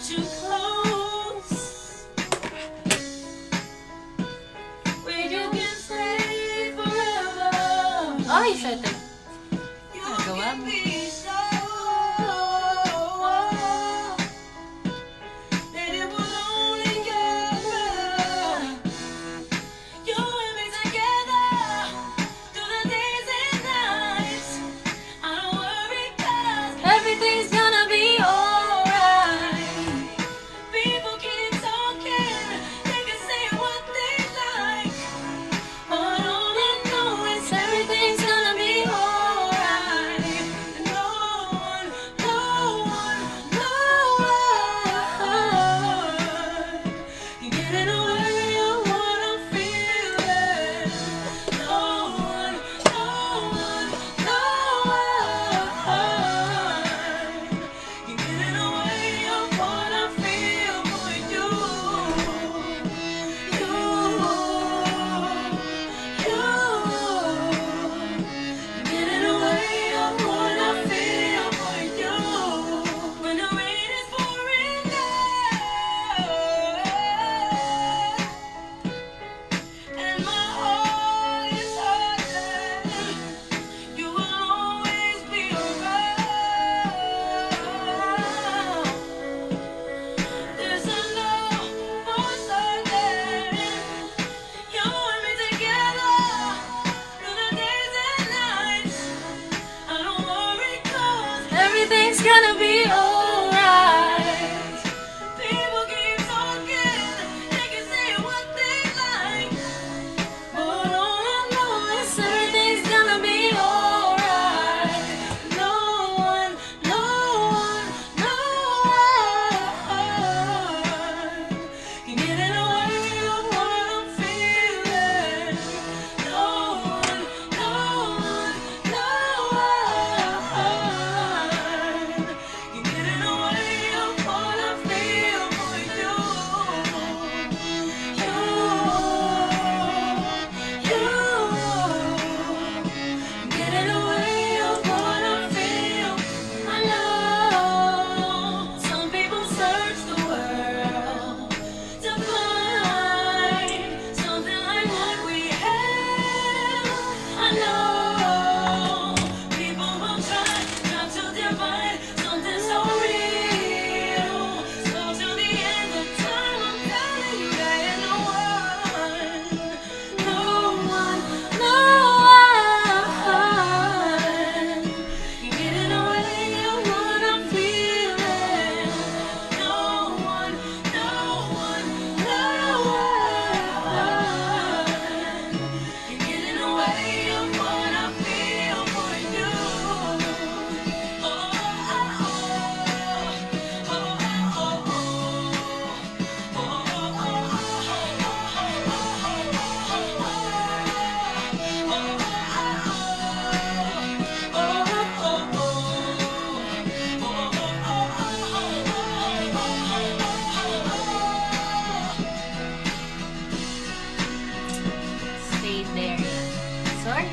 want you close, where you can stay forever. Ay, settle. You Nagawa give mo. me so that it will only get better. You and me together through the days and nights. I don't worry 'cause Everything's gonna be alright. people keep talking, they can say what they like, but all I know is Everything's gonna be alright. no one, no one, no one can get in the way of what I'm feeling. No one, no one, no one can get in the way of what I feel for you. Get in the way of what I feel for you. When the rain is pouring down and my heart is hurting, you will always be around. There's a love for certain. You and me together through the days and nights. I don't worry 'cause Everything's gonna be alright. people keep talking, they can say what they like, but all I know is Everything's gonna be alright. no one, no one, no one can get in the way of what I'm feeling. No one, no one, no one can get in the way of what I feel for you. Get in the way of what I feel. I know some people search the world to find something like what we have. I know people will try not to divide something so real. So till the end of time, I'm telling you there ain't no one, no one, no one can get in the way of what I'm feeling. No one, no one, no one can get in the way of what I feel for you. Oh, Stay there. Sorry.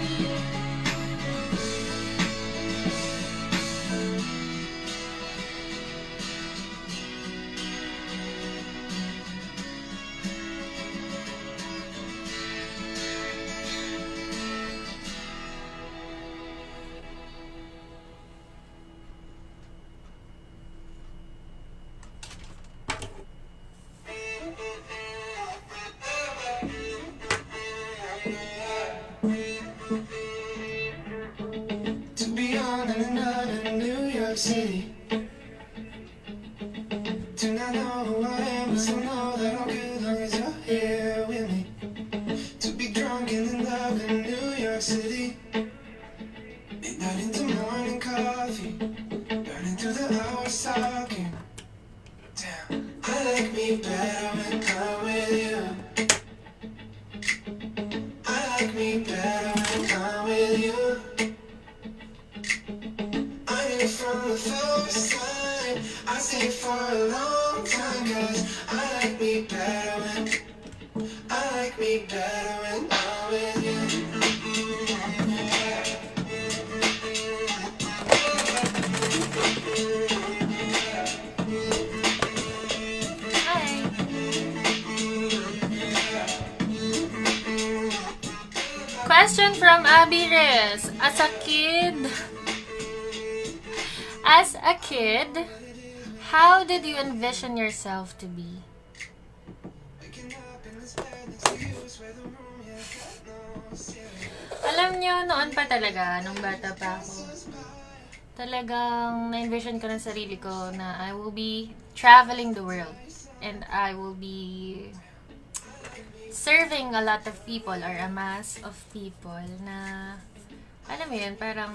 To be on and on in New York City. Do not know who I am, but still know that I'm good long as you're here with me. To be drunk and in love in New York City. Midnight into morning coffee, burning through the hours talking. Damn, I like me better when I'm with you. I like me better when I'm with you. I knew from the first time, I stayed for a long time, 'cause I like me better when I'm with you. Question from Abby Reyes. As a kid, how did you envision yourself to be? Alam nyo, noon pa talaga, nung bata pa ako, talagang na-envision ko ng sarili ko na I will be traveling the world and I will be serving a lot of people or a mass of people na, alam mo yun, parang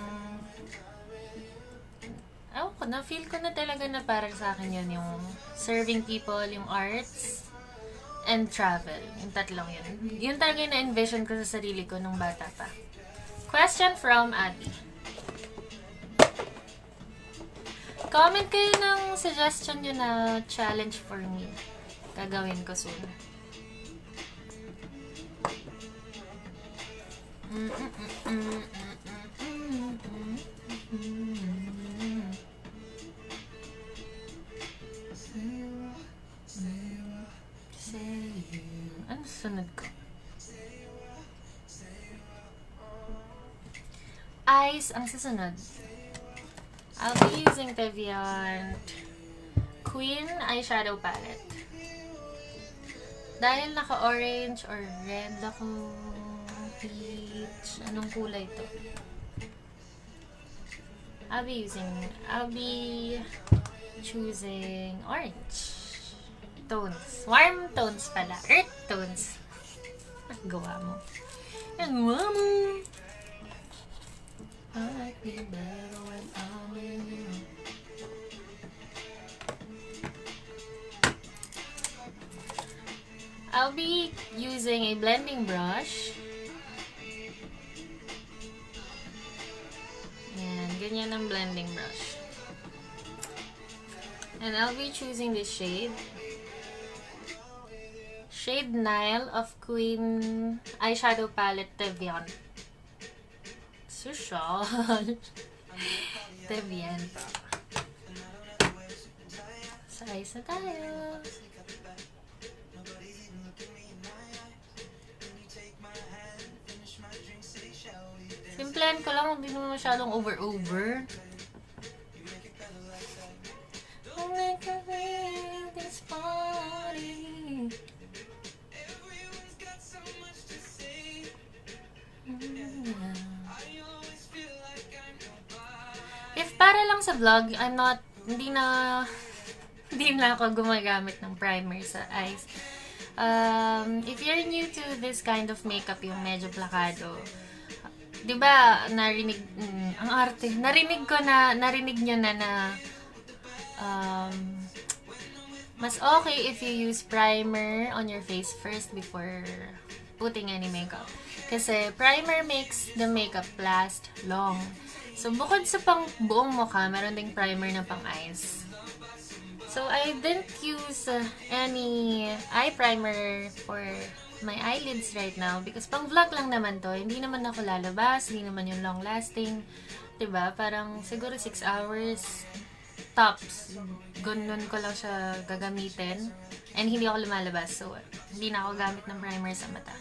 na-feel ko na talaga na parang sa akin yun, yung serving people, yung arts, and travel. Yung tatlong yun. Yun talaga yung na-envision ko sa sarili ko nung bata pa. Question from Abby. Comment kayo ng suggestion nyo na challenge for me. Gagawin ko soon. Ano sunod ko? Eyes ang susunod. I'll be using Teviant Queen Eyeshadow Palette. Dahil naka-orange or red ako, peach, anong kulay to? I'll be choosing orange tones. Warm tones pala. Earth tones. Gawa mo. Yan, mama. I like me better when I'm in you. I'll be using a blending brush. Yan, ganyan ang blending brush. And I'll be choosing this shade. Shade Nile of Queen Eyeshadow Palette Teviant. Social. Teviant. Sa eyes na tayo. Simplehan ko lang, hindi naman masyadong over-over. I'll make a real this party. If para lang sa vlog, hindi na ako gumagamit ng primer sa eyes. If you're new to this kind of makeup, yung medyo plakado, di ba, ang arte, narinig nyo na mas okay if you use primer on your face first before putting any makeup. Kasi primer makes the makeup last long. So, bukod sa pang buong mukha, meron ding primer na pang eyes. So, I didn't use any eye primer for my eyelids right now because pang vlog lang naman to. Hindi naman ako lalabas, hindi naman yung long lasting. Diba? Parang siguro 6 hours tops. Ganun ko lang siya gagamitin. And hindi ako lumalabas. So, hindi na ako gamit ng primer sa mata.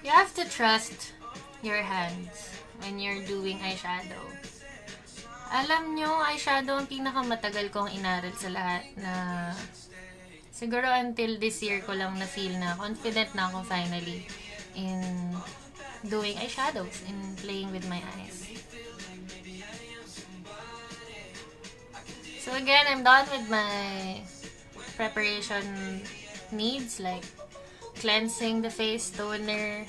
You have to trust your hands when you're doing eyeshadow. Alam nyo, eyeshadow ang pinakamatagal kong inaral sa lahat na siguro until this year ko lang na-feel na confident na ako finally in doing eyeshadows and playing with my eyes. So again, I'm done with my preparation needs like cleansing the face, toner,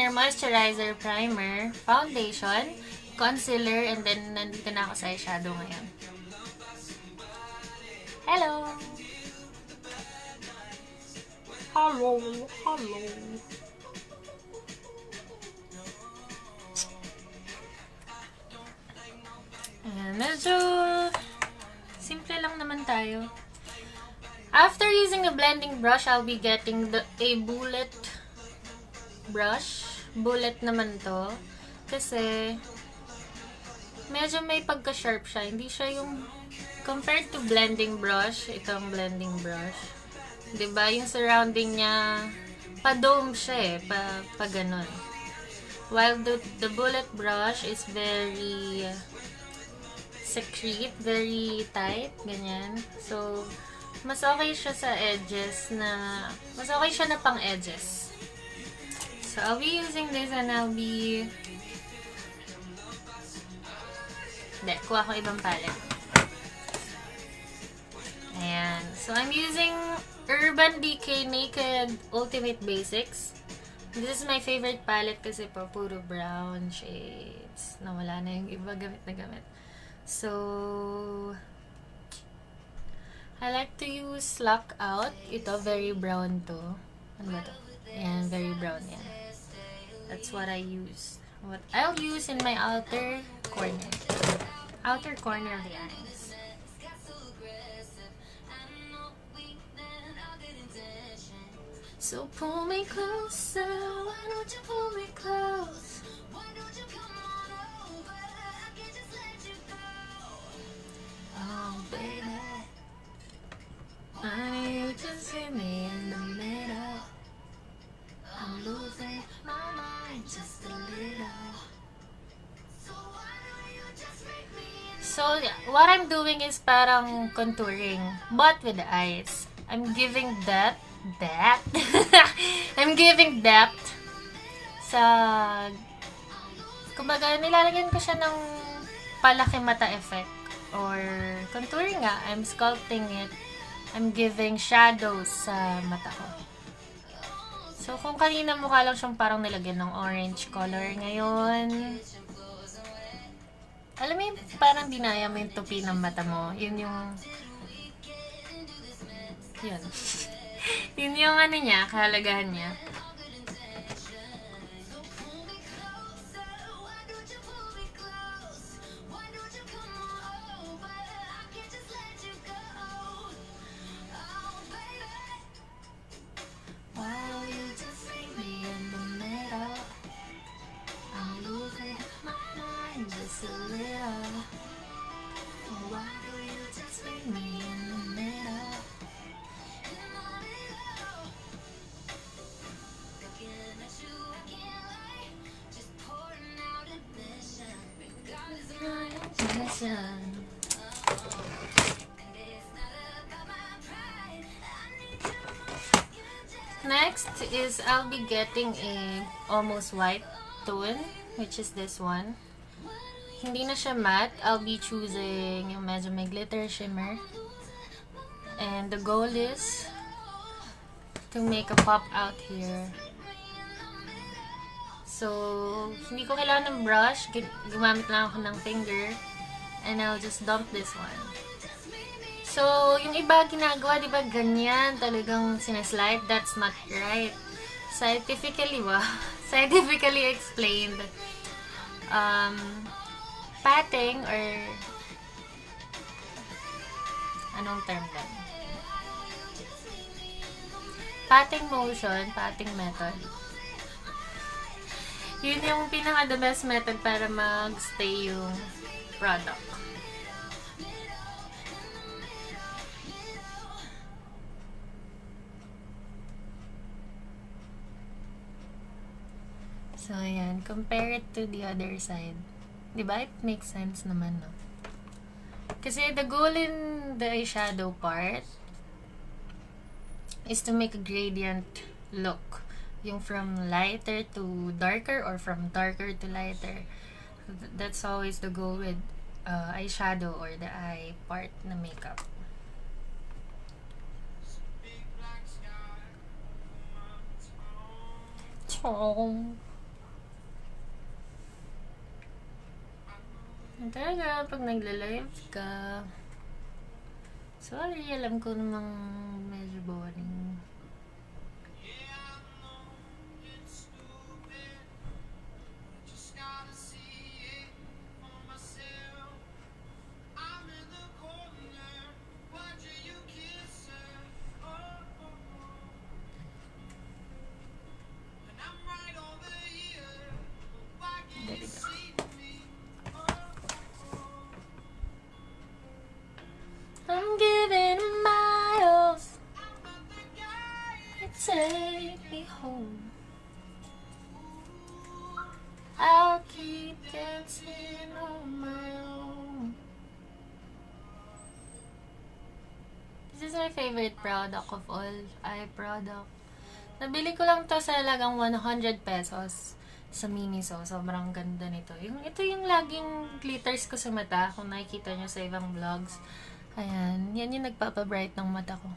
moisturizer, primer, foundation, concealer, and then nandito na ako sa eyeshadow ngayon. Hello! Hello! Ayan, medyo simple lang naman tayo. After using the blending brush, I'll be getting a bullet brush. Bullet naman to. Kasi, medyo may pagka-sharp siya. Hindi siya yung, compared to blending brush, itong blending brush. 'Di ba yung surrounding niya, pa-dome siya pa ganun. While the bullet brush is very secrete, very tight, ganyan. So, mas okay siya sa edges mas okay siya na pang edges. So, I'll be using this and I'll be... Hindi, kuha ko ibang palette. Ayan. So, I'm using Urban Decay Naked Ultimate Basics. This is my favorite palette kasi po, puro brown shades. Nawala na yung iba gamit na gamit. So, I like to use Lockout. Ito, very brown to. Ano ba to? Ayan, very brown yan. That's what I use. What I'll use in my outer corner. Outer corner of the eyes. So pull me closer, why don't you pull me close? Why don't you come on over? I can't just let you go. Oh baby, why don't you just hit me in the middle? I'm losing my mind just a little. So yeah, what I'm doing is parang contouring, but with the eyes. I'm giving depth. I'm giving depth sa, kumbaga nilalagyan ko siya ng palaki mata effect or contouring nga. I'm sculpting it. I'm giving shadows sa mata ko. So kung kanina mukha lang siyang parang nilagyan ng orange color, ngayon alam mo yung parang dinaya mo yung tupi ng mata mo. Yun yung yun. Yun yung ano niya, kahalagahan niya. Next is I'll be getting a almost white tone, which is this one. Hindi na siya matte. I'll be choosing yung medyo may glitter shimmer. And the goal is to make a pop out here. So, hindi ko kailangan ng brush. Gumamit lang ako ng finger. And I'll just dump this one. So, yung iba ginagawa, di ba, ganyan, talagang sinaslide. That's not right. Scientifically explained, patting or anong term lang? Patting motion, patting method. Yun yung pinaka the best method para mag-stay yung product. So, ayan. Compare it to the other side. Diba? It makes sense naman, no? Kasi the goal in the eyeshadow part is to make a gradient look. Yung from lighter to darker or from darker to lighter. That's always the goal with eyeshadow or the eye part na makeup. Chong. Talaga, pag nagla-live ka. Sorry, alam ko namang medyo boring. home. I'll keep dancing on my own. This is my favorite product of all. Eye product. Nabili ko lang to sa halagang 100 pesos sa Miniso. Sobrang ganda nito. Ito yung laging glitters ko sa mata. Kung nakikita nyo sa ibang vlogs. Ayan. Yan yung nagpapabright ng mata ko.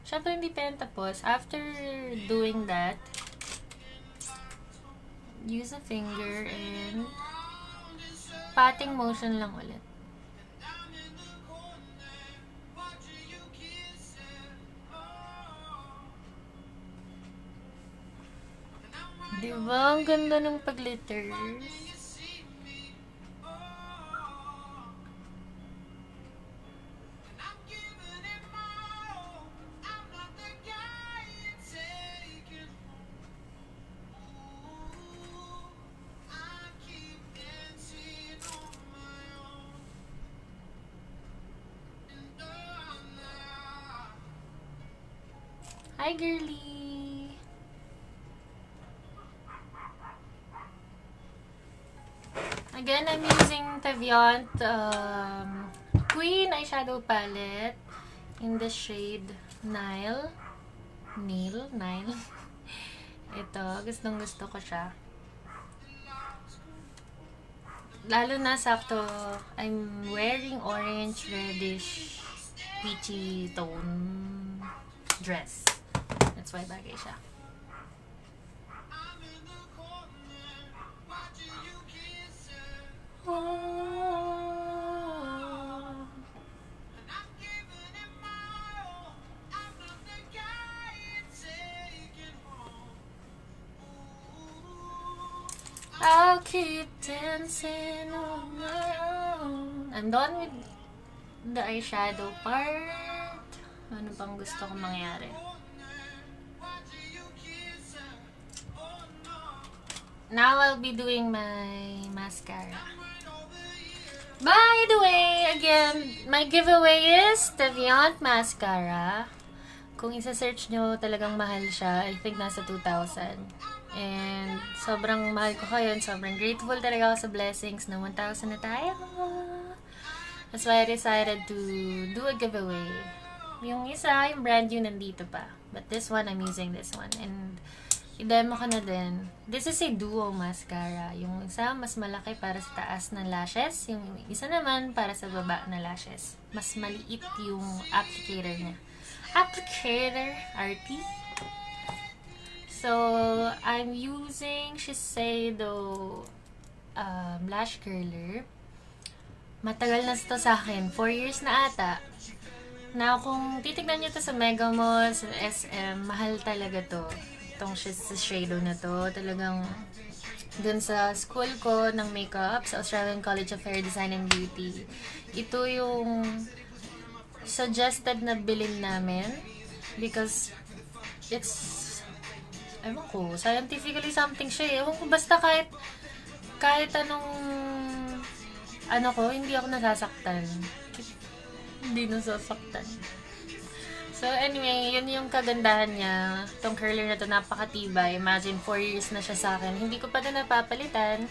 Syempre hindi pa yan tapos. After doing that, use a finger and patting motion lang ulit. Diba? Ang ganda ng pag-glitters. Hi, girly! Again, I'm using Teviant Queen Eyeshadow Palette in the shade Nile. Ito, gustong-gusto ko siya. Lalo na sakto, I'm wearing orange, reddish, peachy tone dress. That's why bagay siya. I'll keep dancing on my own. I'm done with the eyeshadow part. Ano pang gusto kong mangyari? Now I'll be doing my mascara. By the way, again, my giveaway is Teviant Mascara. Kung isa-search nyo, talagang mahal siya. I think nasa 2,000. And sobrang mahal ko ngayon. Sobrang grateful talaga ako sa blessings na 1,000 na tayo. That's why I decided to do a giveaway. Yung isa, yung brand new nandito pa. But this one, I'm using this one. And i-demo ko na din. This is a duo mascara. Yung isa, mas malaki para sa taas ng lashes. Yung isa naman, para sa baba na lashes. Mas maliit yung applicator niya. Applicator, RT. So, I'm using Shiseido lash curler. Matagal na ito sa akin. 4 years na ata. Now, kung titignan nyo ito sa Mega Mall, sa SM, mahal talaga to. Itong Shiseido na to. Talagang dun sa school ko ng makeup, sa Australian College of Hair Design and Beauty. Ito yung suggested na bilhin namin because it's, ewan ko, scientifically something siya eh. Ewan ko, basta kahit anong ano ko, hindi ako nasasaktan. Hindi nasasaktan. So anyway, yun yung kagandahan niya. Itong curler na to napakatibay. Imagine 4 years na siya sa akin. Hindi ko pa na napapalitan.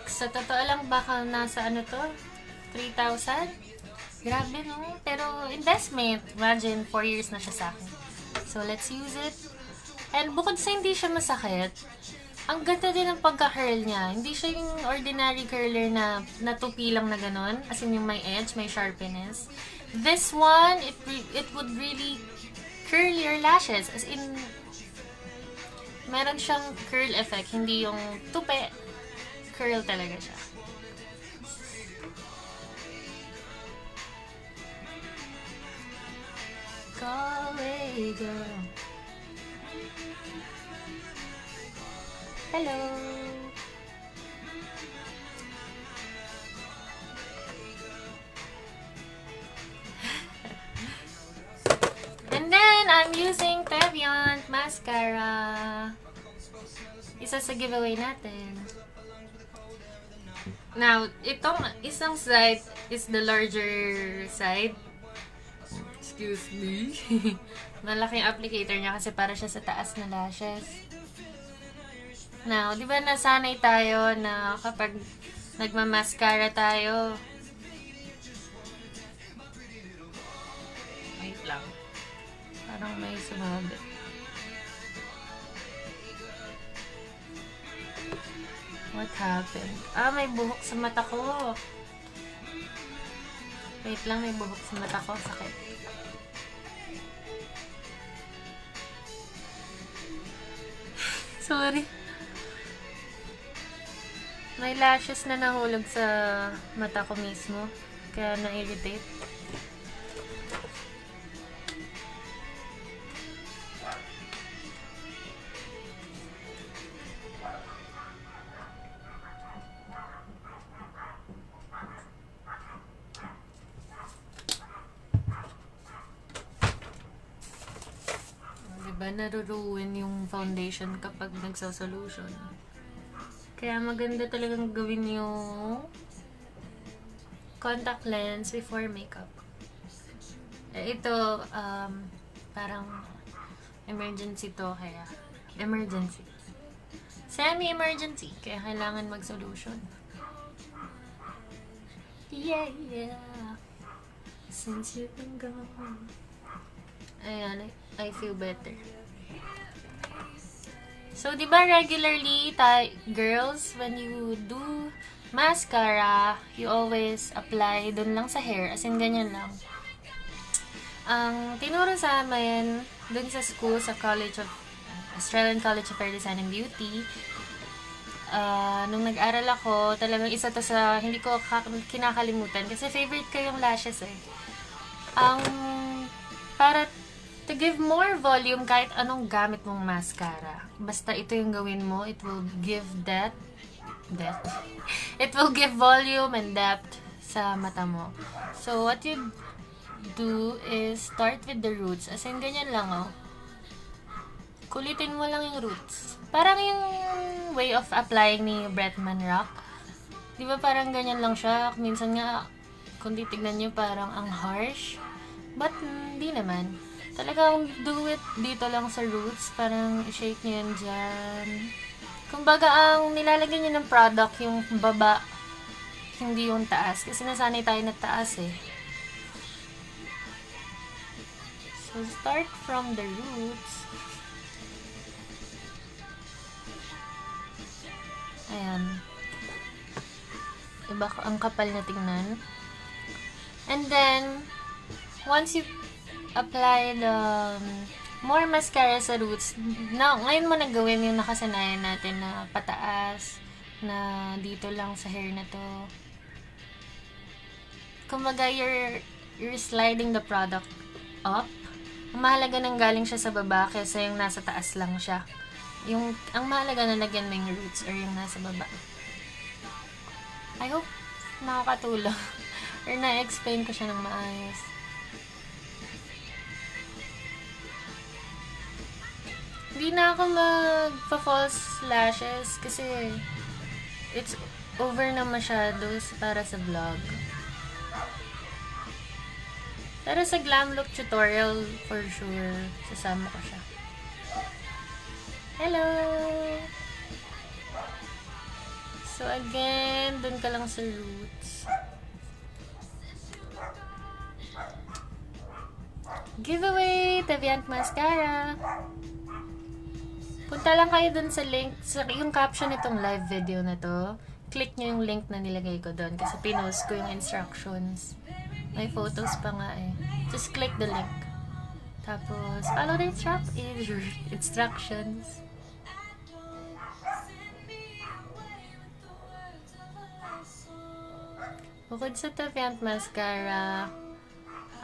Sa totoo lang, baka nasa ano to? 3,000? Grabe no? Pero investment. Imagine 4 years na siya sa akin. So let's use it. And bukod sa hindi siya masakit, ang ganda din ng pagka-curl niya. Hindi siya yung ordinary curler na natupi lang na ganon. As in yung may edge, may sharpness. This one, it would really curl your lashes. As in, meron siyang curl effect. Hindi yung tupi. Curl talaga siya. Go away, girl. Hello. And then, I'm using Teviant Mascara. Isa sa giveaway natin. Now, itong isang side is the larger side. Excuse me. Malaki yung applicator niya kasi para siya sa taas na lashes. Now, di ba nasanay tayo na kapag nagmamascara tayo, wait lang. Parang may sumabi. What happened? May buhok sa mata ko. Wait lang, may buhok sa mata ko. Sakit. Sorry. May lashes na nahulog sa mata ko mismo. Kaya na-irritate. Diba, naruruin yung foundation kapag nagsosolution. Kaya maganda talagang gawin yung contact lens before makeup. Ito, parang emergency to, kaya emergency. Semi-emergency, kaya kailangan mag-solution. Yeah, yeah. Since you've been gone. Ayan, I feel better. So, di ba regularly, girls, when you do mascara, you always apply dun lang sa hair, as in ganyan lang. Ang tinuro sa amin, dun sa school, sa Australian College of Hair Design and Beauty, nung nag-aral ako, talagang isa to sa hindi ko kinakalimutan, kasi favorite ko yung lashes eh. Para to give more volume kahit anong gamit mong mascara. Basta ito yung gawin mo, it will give depth. It will give volume and depth sa mata mo. So, what you do is start with the roots. As in, ganyan lang, oh. Kulitin mo lang yung roots. Parang yung way of applying ni Bretman Rock. Di ba parang ganyan lang siya? Minsan nga, kung titignan nyo, parang ang harsh. But, hindi naman. Talagang do it dito lang sa roots. Parang i-shake nyo yan dyan. Kumbaga, ang nilalagay nyo ng product, yung baba, hindi yung taas. Kasi nasanay tayo na taas eh. So, start from the roots. Ayan. Iba ang kapal na tingnan. And then, once you apply the more mascara sa roots, ngayon mo nagawin yung nakasanayan natin na pataas, na dito lang sa hair na to. Kumbaga, you're sliding the product up. Ang mahalaga nang galing siya sa baba kaysa yung nasa taas lang siya. Ang mahalaga na lagyan mo yung roots or yung nasa baba. I hope nakakatulong or na-explain ko siya ng maayos. Hindi na ako magpa-false lashes kasi it's over na masyado para sa vlog. Pero sa glam look tutorial, for sure, sasama ko siya. Hello! So again, dun ka lang sa roots. Giveaway! Taviant Mascara! Punta lang kayo dun sa link, yung caption nitong live video na to. Click nyo yung link na nilagay ko dun kasi pinost ko yung instructions. May photos pa nga eh. Just click the link. Tapos, follow the instructions. Bukod sa Taviant Mascara,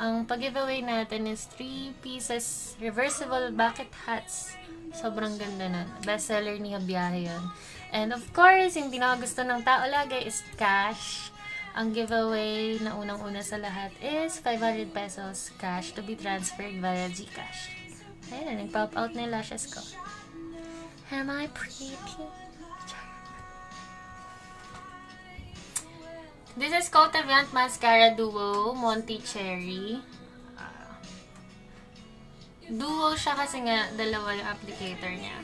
ang pag-giveaway natin is 3 pieces reversible bucket hats. Sobrang ganda nun. Bestseller ni Habiyahe yun. And of course, yung pinakagusto ng tao lagi is cash. Ang giveaway na unang-una sa lahat is 500 pesos cash to be transferred via GCash. Ayun, nag-pop out na yung lashes ko. Am I pretty? This is called Taviant Mascara Duo Monty Cherry. Duo siya kasi nga dalawa yung applicator niya.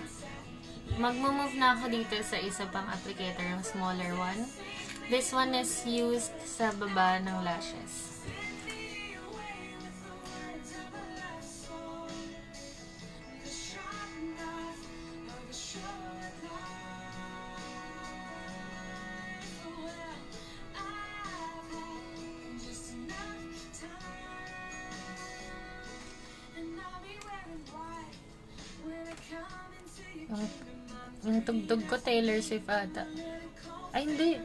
Magmo-move na ako dito sa isa pang applicator, yung smaller one. This one is used sa baba ng lashes. Yung tugtog ko, Taylor Swift ata. Ay, hindi.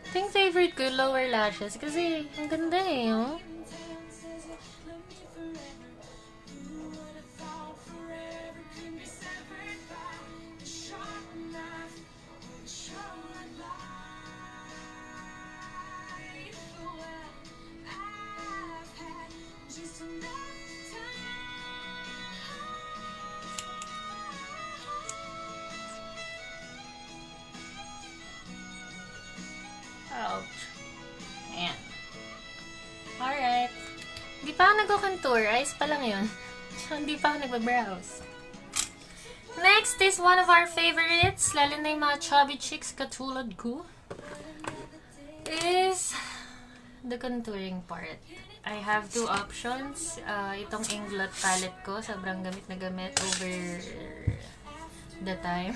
I think favorite ko yung lower lashes kasi ang ganda eh, oh. Ouch. Ayan. Alright. Hindi pa ako nagko-contour. Eyes pa lang yun. Hindi pa ako nagba-brows. Next is one of our favorites, lalo na yung mga chubby chicks katulad ko, is the contouring part. I have two options. Itong Inglot palette ko, sobrang gamit na gamit over the time.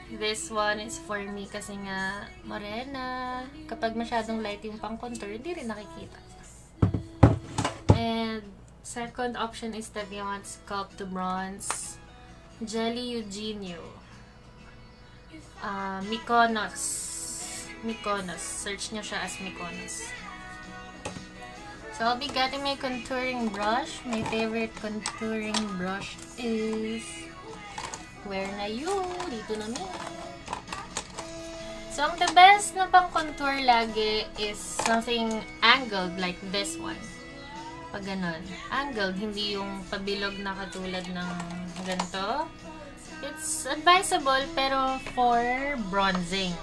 This one is for me kasi nga morena. Kapag masyadong light yung pang contour, hindi rin nakikita. And second option is the Beyond Sculpt to Bronze Jelly Eugenio. Mykonos. Search nyo siya as Mykonos. So I'll be getting my contouring brush. My favorite contouring brush is... Where na yun? Dito na yun. So, ang the best na pang contour lagi is something angled like this one. Pag ganon. Angled, hindi yung pabilog na katulad ng ganito. It's advisable pero for bronzing.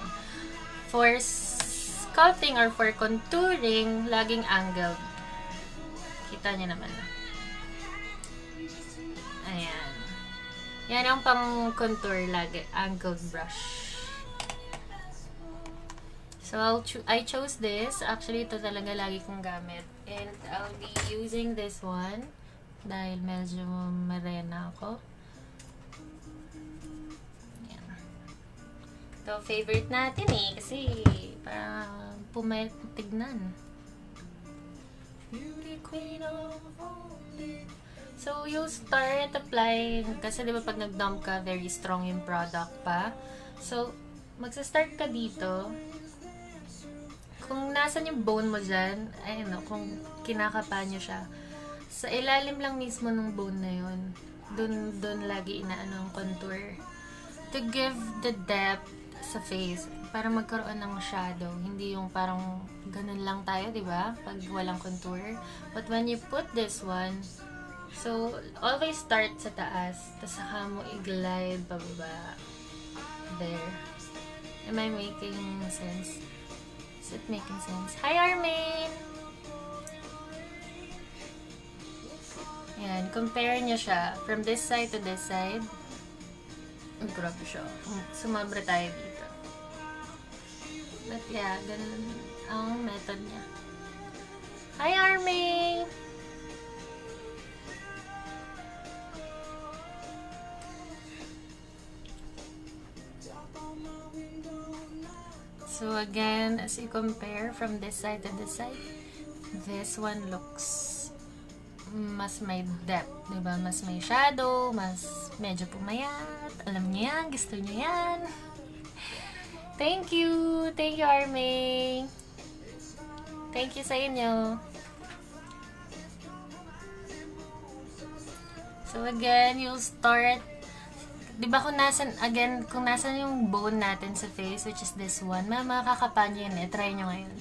For sculpting or for contouring, laging angled. Kita niyo naman. Ayan. Yan ang pang contour lagi, angled brush. So I chose this. Actually, ito talaga lagi kong gamit. And I'll be using this one dahil medyo marena ako. Yan. Ito favorite natin eh kasi parang pumayat tignan. Beauty queen of all. So, you'll start applying, kasi di ba pag nag-dump ka, very strong yung product pa. So, magsa-start ka dito. Kung nasan yung bone mo dyan, ayun no, kung kinakapa nyo siya, sa ilalim lang mismo ng bone na yun, dun lagi inaano ang contour. To give the depth sa face, para magkaroon ng shadow. Hindi yung parang ganun lang tayo, di ba? Pag walang contour. But when you put this one, so, always start sa taas, tapos saka mo i-glide pababa. There. Am I making sense? Is it making sense? Hi, Armin! Ayan, compare nyo siya. From this side to this side. Ang grabe siya. Sumabra tayo dito. But yeah, ganun ang method niya. Hi, Armin! So again, as you compare from this side to this side, this one looks mas may depth, diba? Mas may shadow, mas medyo pumayat. Alam niyo yan, gusto niyo yan. Thank you! Thank you, Army! Thank you sa inyo. So again, you'll start. Diba kung nasan, again, kung nasan yung bone natin sa face, which is this one, makakapa nyo yun eh. Try nyo ngayon.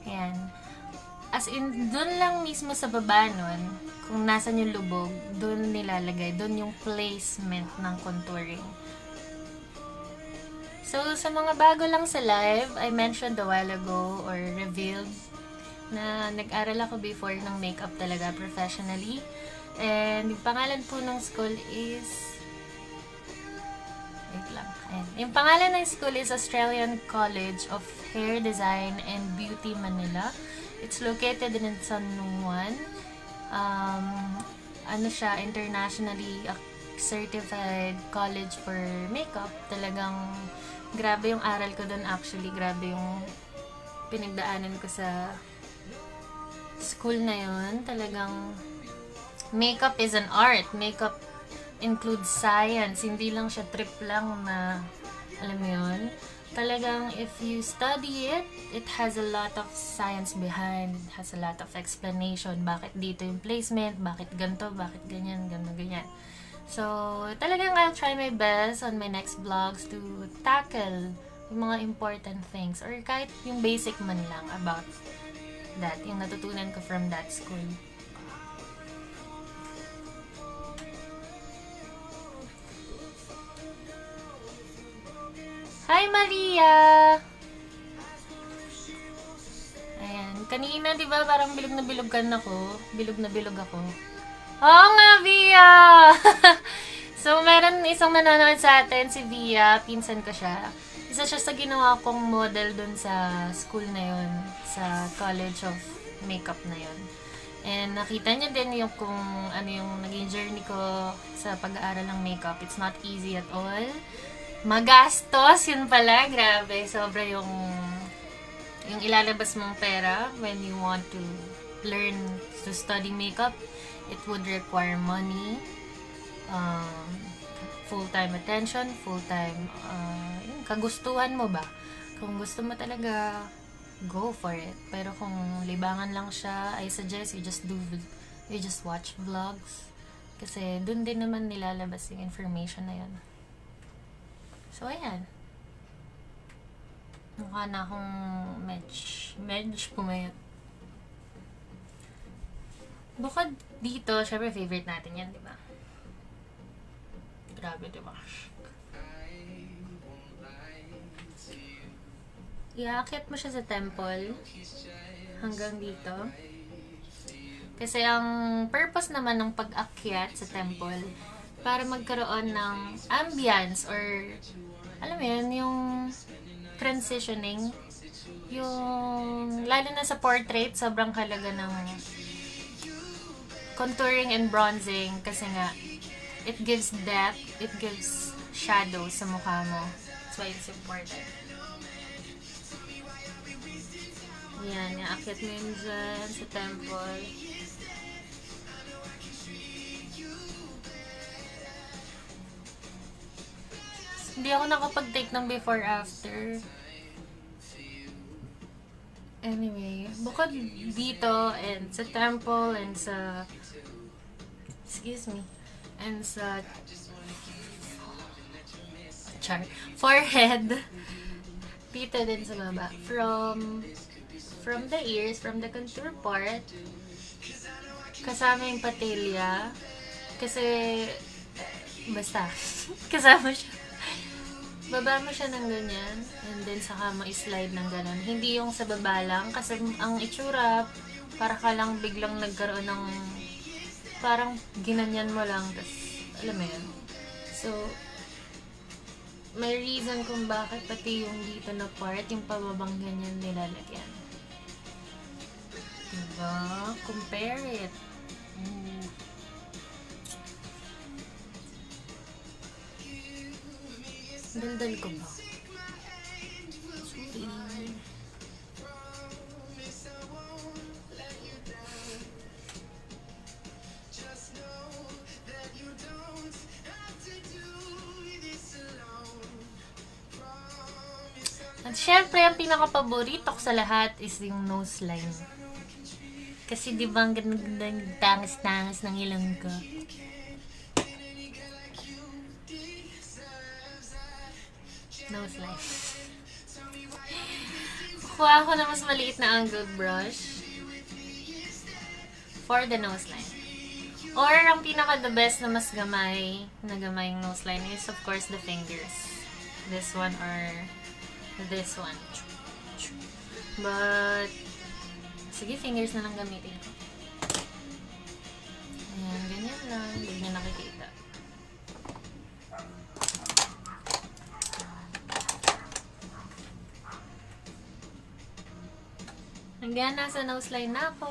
Ayan. As in, dun lang mismo sa baba nun, kung nasan yung lubog, dun nilalagay. Dun yung placement ng contouring. So, sa mga bago lang sa live, I mentioned a while ago or revealed na nag-aral ako before ng makeup talaga professionally. And yung pangalan po ng school is... Wait lang. Ayan. Yung pangalan ng school is Australian College of Hair Design and Beauty, Manila. It's located in San Juan. Ano siya, internationally certified college for makeup. Talagang grabe yung aral ko doon actually. Grabe yung pinagdaanan ko sa school na yun. Talagang makeup is an art. Makeup includes science. Hindi lang siya trip lang na, alam mo yun, talagang if you study it, it has a lot of science behind. It has a lot of explanation. Bakit dito yung placement, bakit ganito, bakit ganyan, ganyan. So, talagang I'll try my best on my next vlogs to tackle yung mga important things or kahit yung basic man lang about that, yung natutunan ko from that school. Hi, Maria! Ayan. Kanina, di ba, parang bilog na bilog ako. Bilog na bilog ako. Oo nga, Via! So, meron isang nanonood sa atin, si Via. Pinsan ko siya. Isa siya sa ginawa kong model dun sa school na yun. Sa College of Makeup na yun. And nakita niya din yung kung ano yung naging journey ko sa pag-aaral ng makeup. It's not easy at all. Magastos, yun pala, grabe, sobra yung ilalabas mong pera when you want to learn to study makeup. It would require money, full-time attention, full-time, yung kagustuhan mo ba? Kung gusto mo talaga, go for it. Pero kung libangan lang siya, I suggest you just watch vlogs. Kasi dun din naman nilalabas yung information na yun. So, ayan. Mukha na akong medj pumayat. Bukod dito, syempre favorite natin yan, di ba? Grabe, di ba? Iaakit mo siya sa temple hanggang dito. Kasi ang purpose naman ng pag-akyat sa temple para magkaroon ng ambience or alam mo yun, yung transitioning, yung lalo na sa portrait, sobrang halaga ng contouring and bronzing kasi nga it gives depth, it gives shadow sa mukha mo. That's why it's important. Yan, iaakit mo yun dyan sa temple. Hindi ako nakapag-take ng before-after. Anyway, bukod dito and sa temple and sa and sa forehead, dito din sa baba. From the ears, from the contour part, kasama yung patilya. Kasi, basta, kasama siya. Baba mo siya ng ganyan, and then saka mo i-slide ng ganon. Hindi yung sa baba lang, kasi ang itsura, para ka lang biglang nagkaroon ng, parang ginanyan mo lang, tas, alam mo yun. So, may reason kung bakit pati yung dito na part, yung pababang ganyan nilalagyan. Diba? Compare it. Daldal ko ba? At syempre, ang pinaka-paborito ko sa lahat is yung nose line. Kasi di ba ang ganda ng tangis-tangis ng ilong ko? Nose line. Kuha ako na mas maliit na angled brush for the nose line. Or, ang pinaka-the best na mas gamay yung nose line is, of course, the fingers. This one or this one. But, Sige, fingers na lang gamitin ko. Ayan, ganyan lang. Hindi nyo nakikita. Hanggang nasa nose line na ako.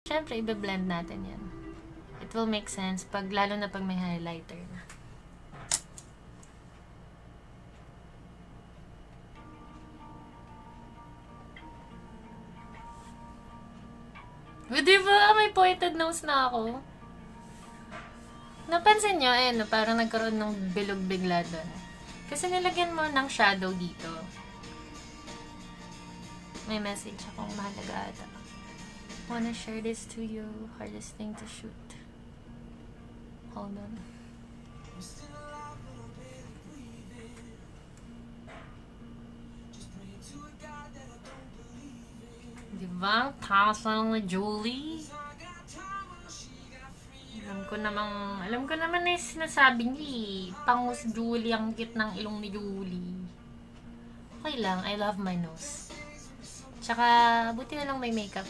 Siyempre, i-blend natin yan. It will make sense lalo na pag may highlighter na. Di ba? May pointed nose na ako. Napansin nyo, parang nagkaroon ng bilog bigla doon. Kasi nilagyan mo ng shadow dito. May message akong mahalaga ata. Wanna share this to you. Hardest thing to shoot. Hold on. Diba? Taas lang na Julie. Alam ko naman na yung sinasabi niya Pangus Julie, ang cute ng ilong ni Julie. Okay lang, I love my nose. Tsaka, buti na lang may makeup.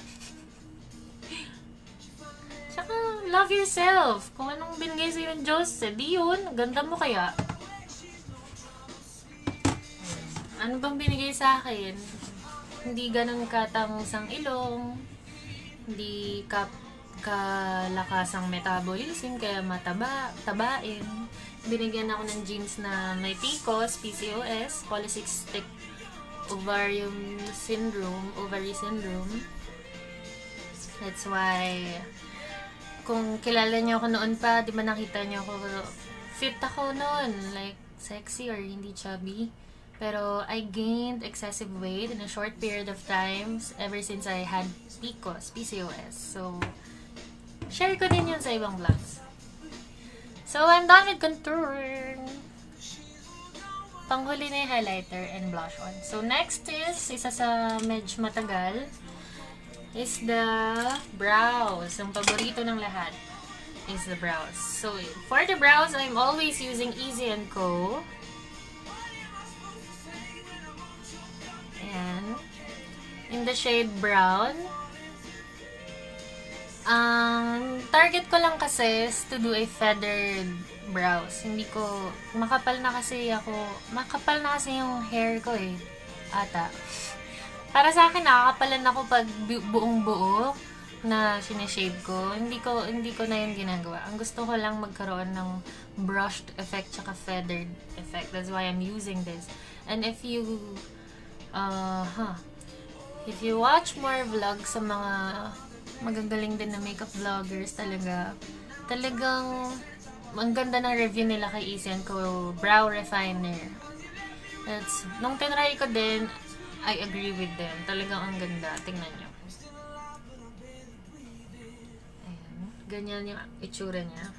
Tsaka, love yourself. Kung anong binigay sa'yo ng Diyos, di yun. Ganda mo kaya. Ano bang binigay sa akin? Hindi ganun katangusang ilong, hindi kalakasang metabolism, kaya tabain. Binigyan ako ng genes na may PCOS, PCOS, polycystic ovary syndrome. That's why, kung kilala niyo ako noon pa, di ba nakita niyo ako, fit ako noon, like sexy or hindi chubby. Pero I gained excessive weight in a short period of times ever since I had PCOS. So, share ko din yun sa ibang vlogs. So, I'm done with contour. Panghuli na yung highlighter and blush on. So, next is, isa sa medyo matagal, is the brows. Ang paborito ng lahat is the brows. So, for the brows, I'm always using Easy & Co. Ayan. In the shade brown. Ang target ko lang kasi is to do a feathered brows. Hindi ko, makapal na kasi yung hair ko eh. Ata. Para sa akin, nakakapalan ako pag buong buo na sinashave ko. Hindi ko na yun ginagawa. Ang gusto ko lang magkaroon ng brushed effect tsaka feathered effect. That's why I'm using this. And if you watch more vlogs sa mga magagaling din na makeup vloggers, talagang ang ganda ng review nila kay Easy & Co. Brow Refiner. Nung tinry ko din, I agree with them. Talagang ang ganda. Tingnan nyo. Ayan. Ganyan yung itsura niya.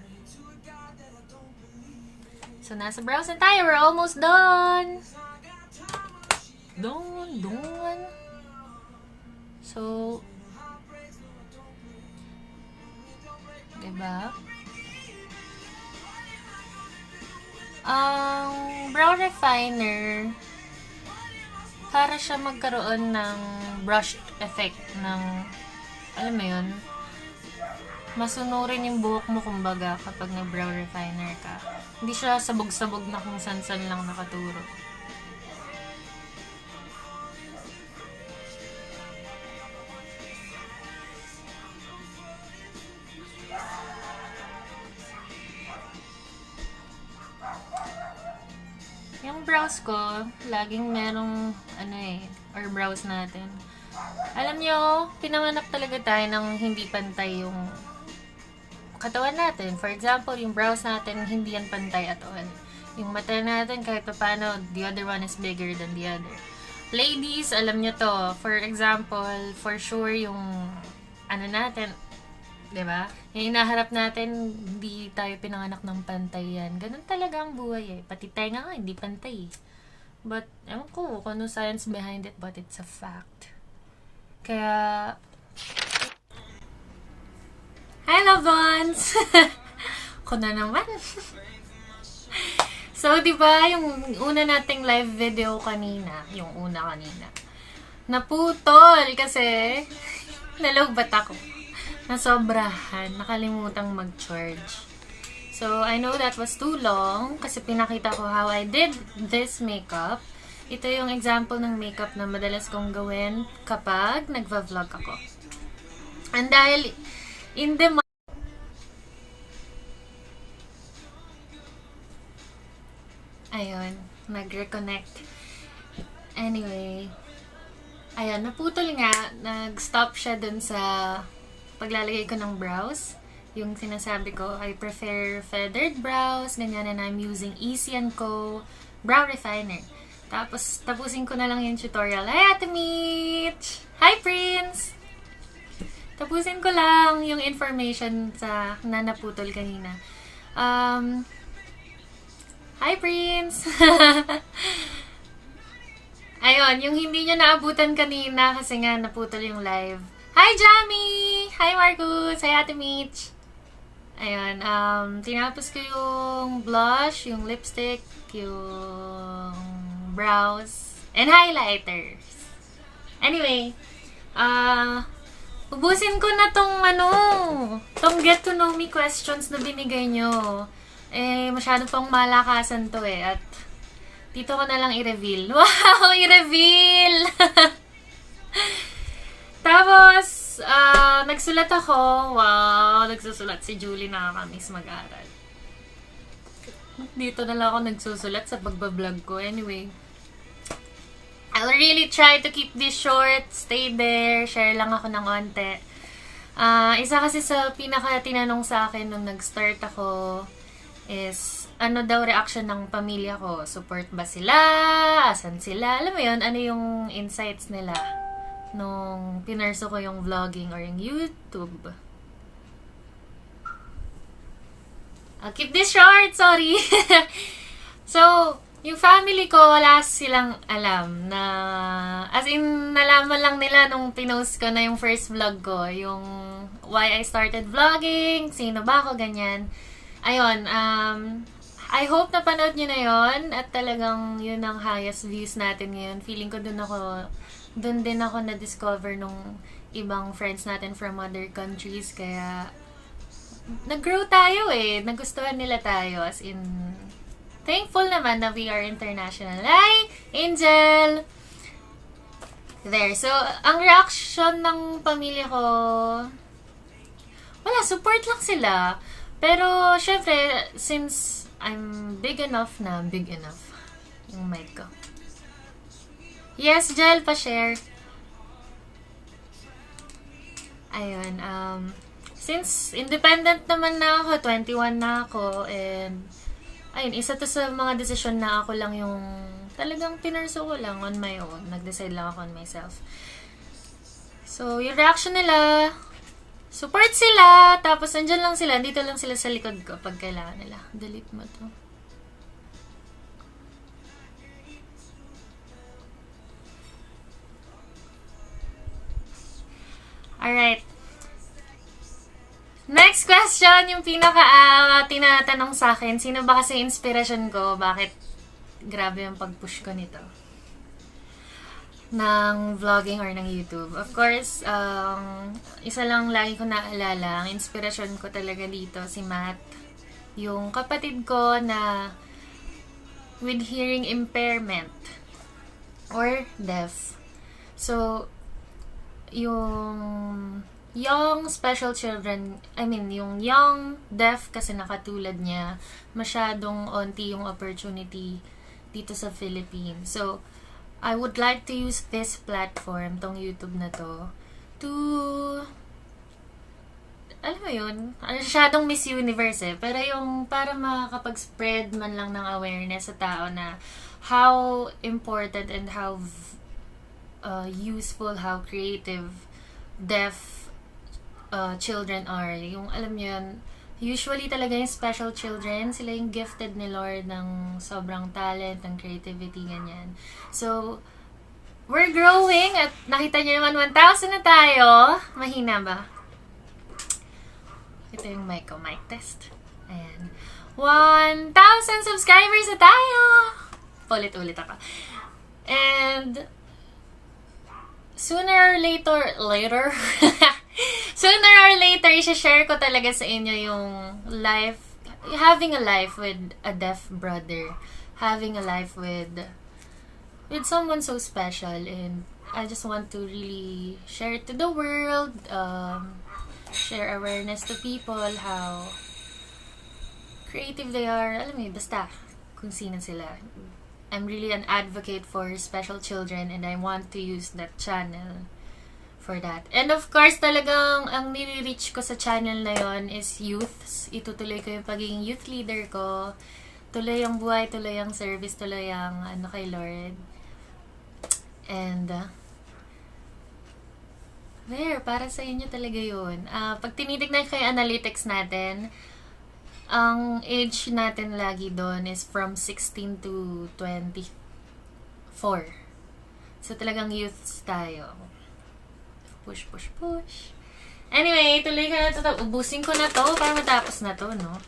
So, nasa brows na tayo. We're almost done! Done. So, diba? Ang brow refiner, para siya magkaroon ng brushed effect ng, alam mo yun, masunurin yung buhok mo kumbaga kapag nag-brow refiner ka. Hindi siya sabog-sabog na kung san-san lang nakaturo. Yung brows ko, laging merong, or brows natin. Alam nyo, pinanganak talaga tayo ng hindi pantay yung katawan natin. For example, yung brows natin, hindi yan pantay at all. Yung mata natin, kahit pa paano, the other one is bigger than the other. Ladies, alam nyo to. For example, for sure, yung natin, diba? Yung hinaharap natin, hindi tayo pinanganak ng pantay yan. Ganun talaga ang buhay eh. Pati tayo nga hindi pantay. But, ewan ko kung ano science behind it, but it's a fact. Kaya, hi loved ones! Ako na naman. So, diba, yung una nating live video kanina, naputol kasi nalobat ako. Nasobrahan, nakalimutang mag-charge. So, I know that was too long kasi pinakita ko how I did this makeup. Ito yung example ng makeup na madalas kong gawin kapag nagva-vlog ako. And dahil in the ayun, nag-reconnect. Anyway, ayun, naputol nga. Nag-stop siya dun sa paglalagay ko ng brows. Yung sinasabi ko, I prefer feathered brows, ganyan, and I'm using Easy & Co. Brow Refiner. Tapos, tapusin ko na lang yung tutorial. Hi, Ate Mitch! Hi, Prince! Tapusin ko lang yung information sa na naputol kanina. Hi, Prince! Ayun, yung hindi nyo naabutan kanina kasi nga naputol yung live. Hi, Jamie! Hi, Marcus! Hi, Ate Mitch! Ayun, tinapos ko yung blush, yung lipstick, yung brows, and highlighters. Anyway, ubusin ko na tong get to know me questions na binigay nyo. Masyado pang malakasan to at Dito ko na lang i-reveal. Wow! I-reveal! Tapos, nagsulat ako. Wow! Nagsusulat si Julie. Nakakamiss mag-aral. Dito na lang ako nagsusulat sa pagbablog ko. Anyway, I'll really try to keep this short. Stay there. Share lang ako ng onte. Isa kasi sa pinaka-tinanong sa akin nung nag-start ako is, ano daw reaction ng pamilya ko? Support ba sila? Asan sila? Alam mo yun, ano yung insights nila nung pinurso ko yung vlogging or yung YouTube? I'll keep this short, sorry. So, yung family ko, wala silang alam na, as in, nalaman lang nila nung pinost ko na yung first vlog ko, yung why I started vlogging, sino ba ako, ganyan. Ayun, I hope na panood nyo na yon at talagang yun ang highest views natin ngayon. Feeling ko dun din ako na-discover nung ibang friends natin from other countries, kaya nag-grow tayo eh. Nagustuhan nila tayo. As in, thankful naman na we are international. Hi, Angel! There. So, ang reaction ng pamilya ko, wala, support lang sila. Pero, syempre, since I'm big enough, yung mic ko. Yes, Jel, pa-share. Ayun, since independent naman na ako, 21 na ako, and ayun, isa to sa mga desisyon na ako lang yung talagang pinurso ko lang on my own. Nag-decide lang ako on myself. So, yung reaction nila, support sila, tapos andyan lang sila, dito lang sila sa likod ko pag kailangan nila. Delete mo to. Alright. Next question, yung pinaka tinatanong sa akin, sino ba kasi inspiration ko? Bakit grabe yung pag-push ko nito? Ng vlogging or ng YouTube. Of course, isa lang lagi ko naalala, ang inspiration ko talaga dito, si Matt. Yung kapatid ko na with hearing impairment or deaf. So, yung young special children, yung young deaf kasi nakatulad niya, masyadong onti yung opportunity dito sa Philippines. So, I would like to use this platform, tong YouTube na to alam mo yun, masyadong Miss Universe eh, pero yung para makakapag-spread man lang ng awareness sa tao na how important and how useful, how creative deaf children are. Yung alam nyo yun, usually talaga yung special children, sila yung gifted ni Lord ng sobrang talent, ng creativity, ganyan. So, we're growing at nakita nyo naman 1,000 na tayo. Mahina ba? Ito yung mic ko, mic test. Ayan. 1,000 subscribers na tayo! Ulit-ulit ako. And, sooner or later, i-share ko talaga sa inyo yung life, having a life with a deaf brother, having a life with someone so special, and I just want to really share it to the world, share awareness to people, how creative they are, alam mo, basta, kung sino sila. I'm really an advocate for special children and I want to use that channel for that. And of course, talagang ang nire-reach ko sa channel na yon is youths. Itutuloy ko yung pagiging youth leader ko. Tuloy ang buhay, tuloy ang service, tuloy ang kay Lord. And, there, para sa inyo talaga yun. Pag tinitignan ko yung analytics natin, ang age natin lagi doon is from 16 to 24. So, talagang youths tayo. Push, push, push. Anyway, tuloy ko na ito. Ubusin ko na to para matapos na to, no?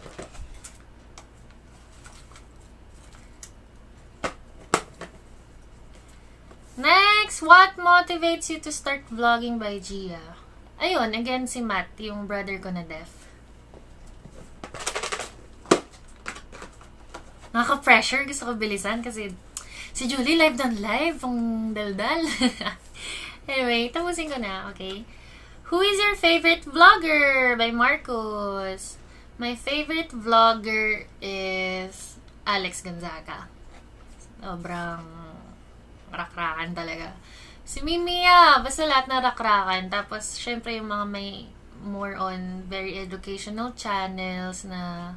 Next, what motivates you to start vlogging by Gia? Ayun, again, si Matt, yung brother ko na deaf. Nakaka-pressure. Gusto ko bilisan kasi Si Julie, live ng live. Ang daldal. Anyway, tapusin ko na, okay? Who is your favorite vlogger? By Marcos. My favorite vlogger is Alex Gonzaga. Sobrang rakrakan talaga. Si Mimia, basta lahat na rakrakan. Tapos, syempre yung mga may more on very educational channels na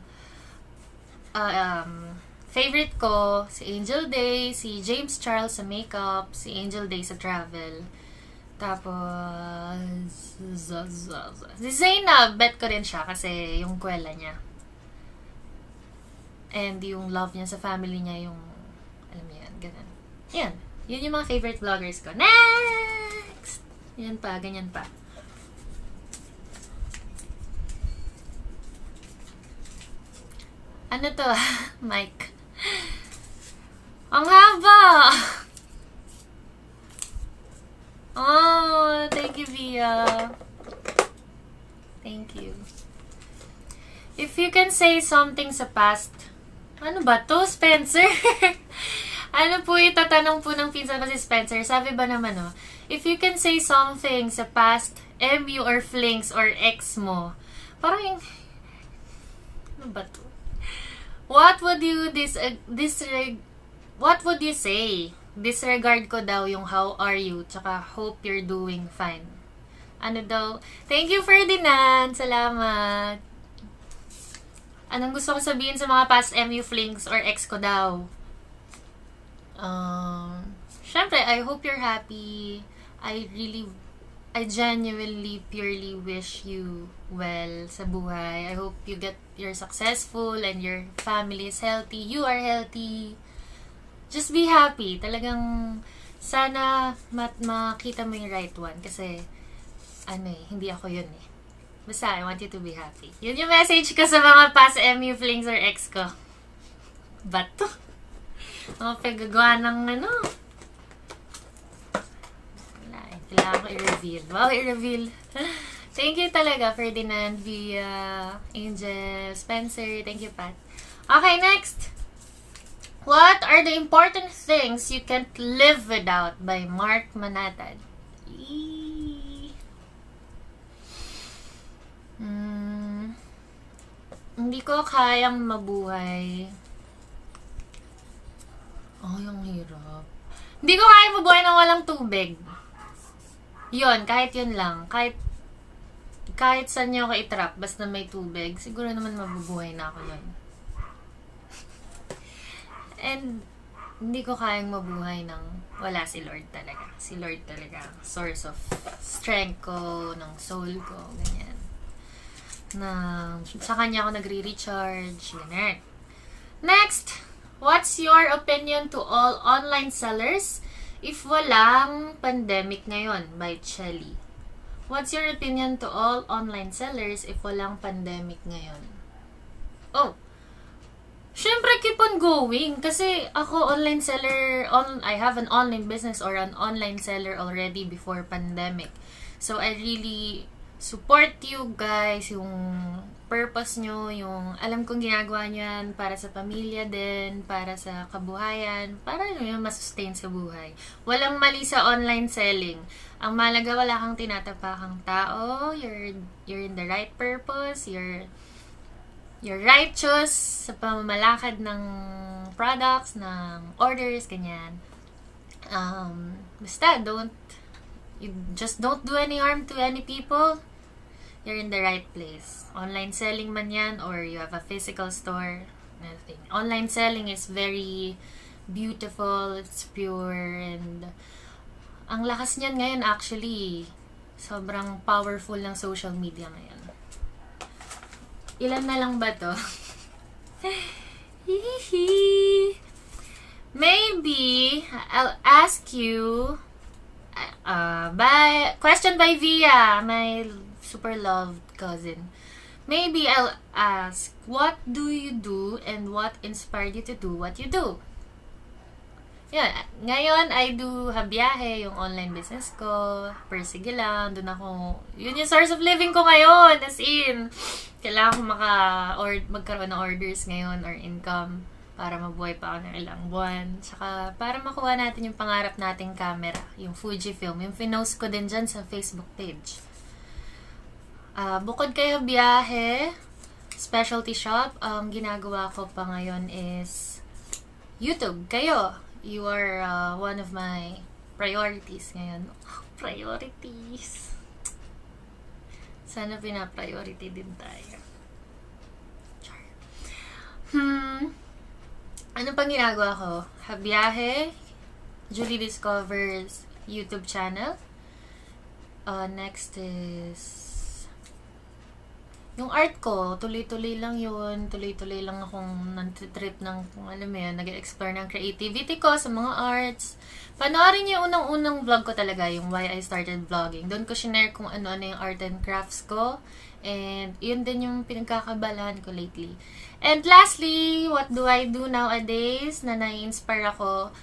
favorite ko, si Angel Day, si James Charles sa makeup, si Angel Day sa travel. Tapos, si Zainab, bet ko rin siya kasi yung kwela niya. And yung love niya sa family niya, yung, alam niyo yan, ganun. Yan. Yun yung mga favorite vloggers ko. Next! Yan pa, ganyan pa. Ano to? Mike. Ang haba! Oh, thank you, Via. Thank you. If you can say something sa past, ano ba to, Spencer? Ano po itatanong po ng pinsan ko si Spencer? Sabi ba naman, oh, if you can say something sa past, MU or flings or ex mo, parang yung, ano ba to? What would you what would you say? Disregard ko daw yung how are you, tsaka hope you're doing fine. Ano daw? Thank you, Ferdinand! Salamat! Anong gusto ko sabihin sa mga past MU flings or ex ko daw? Syempre, I hope you're happy. I genuinely, purely wish you well sa buhay. I hope you're successful and your family is healthy. You are healthy. Just be happy. Talagang sana makita mo yung right one. Kasi, hindi ako yun eh. Basta, I want you to be happy. Yun yung message ko sa mga past MU flings or ex ko. Bato. Mga pagagawa ng wala eh. Kailangan ko i-reveal. Wow, i-reveal. Thank you talaga, Ferdinand, Via, Angel, Spencer. Thank you, Pat. Okay, next. What are the important things you can't live without by Mark Manatad? Hindi ko kayang mabuhay. Yung hirap. Hindi ko kayang mabuhay na walang tubig. Yun, kahit yun lang. Kahit saan nyo ako itrap, basta may tubig, siguro naman mabubuhay na ako nun. And, hindi ko kayang mabuhay ng wala si Lord talaga. Si Lord talaga, source of strength ko, ng soul ko, ganyan. Sa kanya ako nagre-recharge, ganyan. Next, what's your opinion to all online sellers if walang pandemic ngayon? By Chelly. What's your opinion to all online sellers if walang pandemic ngayon? Oh, syempre, keep on going. Kasi ako, online seller, I have an online business or an online seller already before pandemic. So, I really support you guys, yung purpose nyo, yung alam kong ginagawa nyo yan para sa pamilya din, para sa kabuhayan, para nyo masustain sa buhay. Walang mali sa online selling. Ang malaga, wala kang tinatapakang tao, you're in the right purpose, you're righteous sa pamamalakad ng products, ng orders, ganyan. Basta, you just don't do any harm to any people. You're in the right place. Online selling man yan, or you have a physical store, nothing. Online selling is very beautiful, it's pure, and ang lakas niyan ngayon actually, sobrang powerful ng social media ngayon. Ilan na lang ba to? Maybe, I'll ask you, question by Via, my super loved cousin. Maybe I'll ask, what do you do and what inspired you to do what you do? Yun, ngayon, I do habiyahe, yung online business ko, persige lang, dun ako, yun yung source of living ko ngayon, as in, kailangan ko magkaroon ng orders ngayon or income. para mabuhay pa ako ng ilang buwan. Tsaka para makuha natin yung pangarap nating camera, yung Fujifilm. Yung pinost ko din dyan sa Facebook page. Bukod kayo biyahe, specialty shop, ang ginagawa ko pa ngayon is YouTube. Kayo, you are one of my priorities ngayon. Priorities. Sana pina-priority din tayo. Char. Ano pang ginagawa ko? Biyahe, Julie Discovers YouTube channel. Next is yung art ko, tuloy-tuloy lang yun. Tuloy-tuloy lang akong nag-trip ng, kung alam mo yun, nag-explore ng creativity ko sa mga arts. Panoorin niyo yung unang-unang vlog ko talaga, yung Why I Started Vlogging. Doon ko share kung ano-ano yung art and crafts ko. And yun din yung pinagkakabalahan ko lately. And lastly, what do I do nowadays na nai-inspire ako?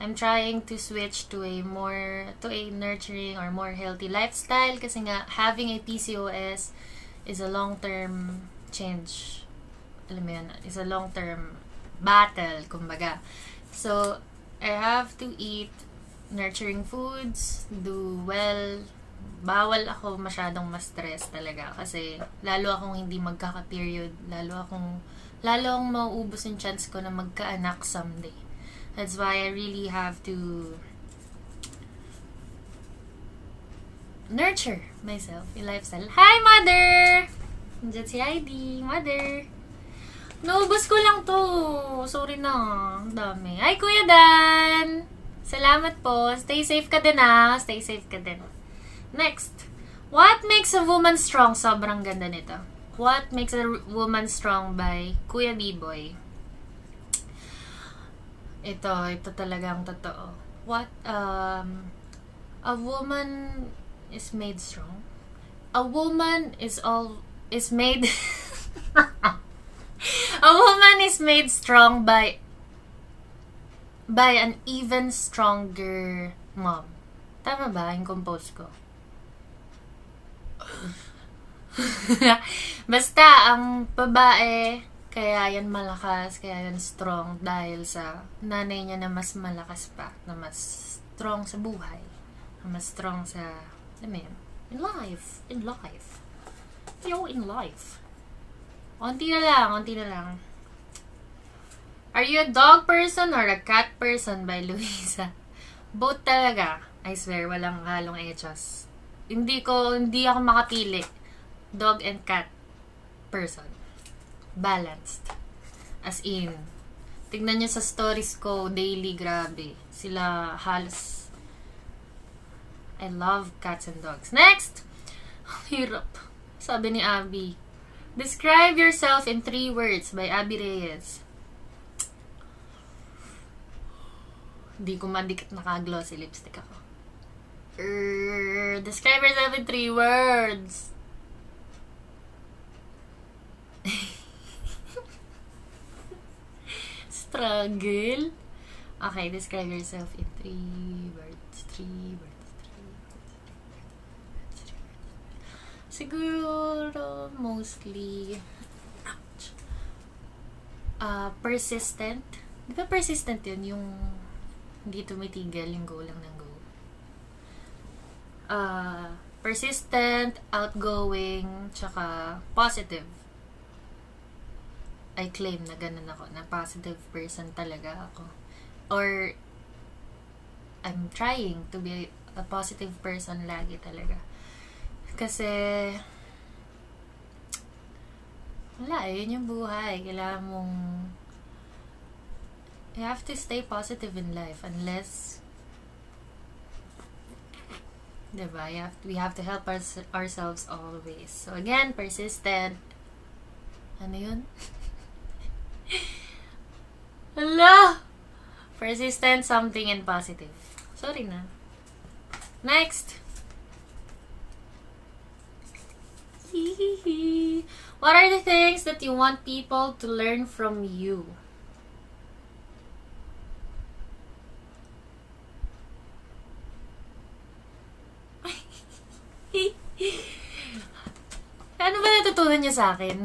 I'm trying to switch to a nurturing or more healthy lifestyle kasi nga having a PCOS is a long-term change. Alam mo yun, is a long-term battle, kumbaga. So, I have to eat nurturing foods, do well. Bawal ako masyadong ma-stress talaga kasi lalo akong hindi magkaka-period, lalo akong mauubos yung chance ko na magkaanak someday. That's why I really have to nurture myself, yung lifestyle. Hi, Mother! Nandiyan si Heidi. Mother! Naubos ko lang to. Sorry na. Ang dami. Hi, Kuya Dan! Salamat po. Stay safe ka din, ha? Stay safe ka din. Next. What makes a woman strong? Sobrang ganda nito. What makes a woman strong by Kuya B-Boy. Ito talagang totoo. What, a woman is made strong. A woman is made, a woman is made strong by an even stronger mom. Tama ba yung compose ko? Basta, ang babae, kaya yan malakas, kaya yan strong dahil sa nanay niya na mas malakas pa, na mas strong sa buhay, na mas strong sa, alam mo yun, in life. Konti na lang. Are you a dog person or a cat person by Luisa? Both talaga. I swear, walang halong echos. Hindi ako makapili. Dog and cat person. Balanced. As in, tignan nyo sa stories ko daily, grabe. Sila halos. I love cats and dogs. Next! Hirap. Sabi ni Abby. Describe yourself in 3 words by Abby Reyes. Hindi ko madikit naka-glossy lipstick ako. Describe yourself in 3 words. Struggle. Okay, describe yourself in 3 words. 3 words. Siguro, mostly, persistent. Di ba persistent yun? Yung hindi tumitigil, yung go lang ng go. Persistent, outgoing, tsaka positive. I claim na ganun ako, na positive person talaga ako. Or, I'm trying to be a positive person lagi talaga. Kasi, wala, yun yung buhay. Kailangan mong, you have to stay positive in life unless, diba, we have to help ourselves always. So again, persistent. Ano yun? Hala! Persistent, something, and positive. Sorry na. Next! What are the things that you want people to learn from you? Ano ba natutunan niyo sa akin?